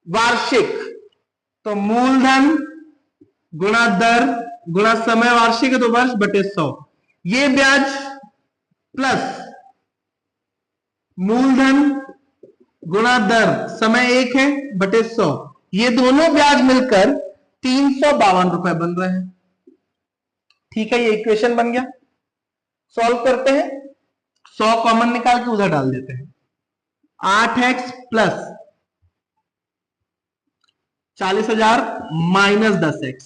वार्षिक, तो मूलधन गुणा दर गुणा समय, वार्षिक है तो वर्ष बटे 100। ये ब्याज प्लस मूलधन गुणा दर, समय 1 है बटे 100, ये दोनों ब्याज मिलकर 352 रुपए बन रहे हैं। ठीक है, ये इक्वेशन बन गया। सॉल्व करते हैं, 100 कॉमन निकाल के उधर डाल देते हैं। 8x प्लस 40,000 माइनस 10x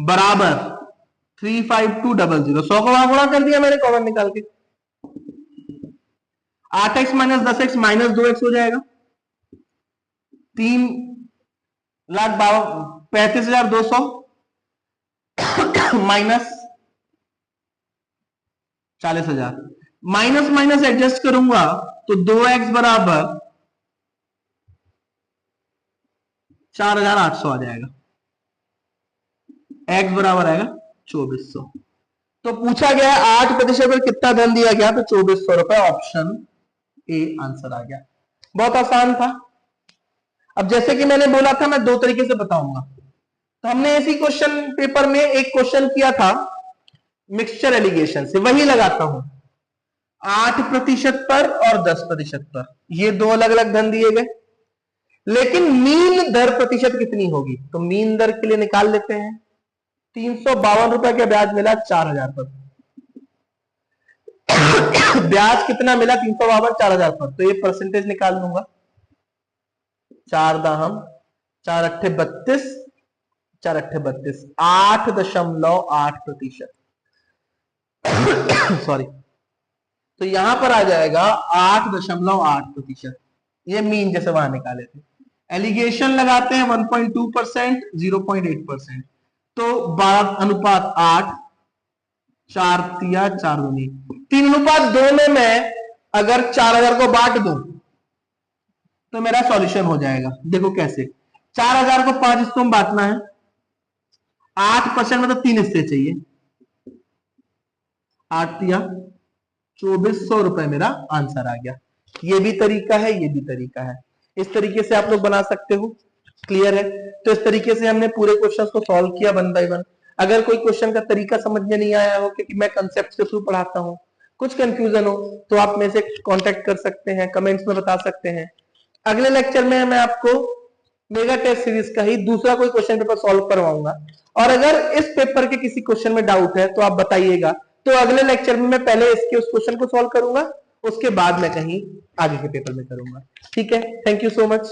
बराबर 35200। 100 को वहां गुणा कर दिया मैंने कॉमन निकाल के। 8x minus 10x minus 2x हो जाएगा, 3,35,200 माइनस 40,000 माइनस माइनस एडजस्ट करूंगा तो 2x बराबर 4,800 आ जाएगा, x बराबर आएगा 2,400। तो पूछा गया 8% पर कितना धन दिया गया, तो 2,400 रुपए, ऑप्शन ए आंसर आ गया। बहुत आसान था। अब जैसे कि मैंने बोला था मैं दो तरीके से बताऊंगा, तो हमने इसी क्वेश्चन पेपर में एक क्वेश्चन किया था मिक्सचर एलिगेशन से, वही लगाता हूं 8% पर और 10% पर, ये दो अलग अलग धन दिए गए, लेकिन मीन दर प्रतिशत कितनी होगी, तो मीन दर के लिए निकाल लेते हैं। 352 रुपए का ब्याज मिला 4,000 पर, ब्याज कितना मिला 352 4,000 पर, तो ये परसेंटेज निकाल लूंगा। 4 दाहम 4 अट्ठे 32, 4 अट्ठे 32, 8.8%। सॉरी, तो यहां पर आ जाएगा 8.8%, ये मीन जैसे वहां निकाले थे। एलिगेशन लगाते हैं 1.2%, 0.8%, तो 12:8, 4 तिया 4 दूनी 3:2 में मैं अगर 4,000 को बांट दूं तो मेरा सॉल्यूशन हो जाएगा। देखो कैसे, 4,000 को 5 हिस्सों में बांटना है, 8% मतलब 3 हिस्से चाहिए, 8 तिया 2,400 रुपए मेरा आंसर आ गया। ये भी तरीका है, ये भी तरीका है, इस तरीके से आप लोग बना सकते हो। क्लियर है? तो इस तरीके से हमने पूरे क्वेश्चंस को सॉल्व किया वन बाय वन। अगर कोई क्वेश्चन का तरीका समझ में नहीं आया हो, क्योंकि मैं कंसेप्ट के थ्रू पढ़ाता हूं, कुछ कंफ्यूजन हो तो आप मेरे से कांटेक्ट कर सकते हैं, कमेंट्स में बता सकते हैं। अगले लेक्चर में मैं आपको मेगा टेस्ट सीरीज का ही दूसरा कोई क्वेश्चन पेपर सॉल्व करवाऊंगा, और अगर इस पेपर के किसी क्वेश्चन में डाउट है तो आप बताइएगा, तो अगले लेक्चर में मैं पहले इसके उस क्वेश्चन को सॉल्व करूंगा, उसके बाद मैं कहीं आगे के पेपर में करूंगा। ठीक है, थैंक यू सो मच।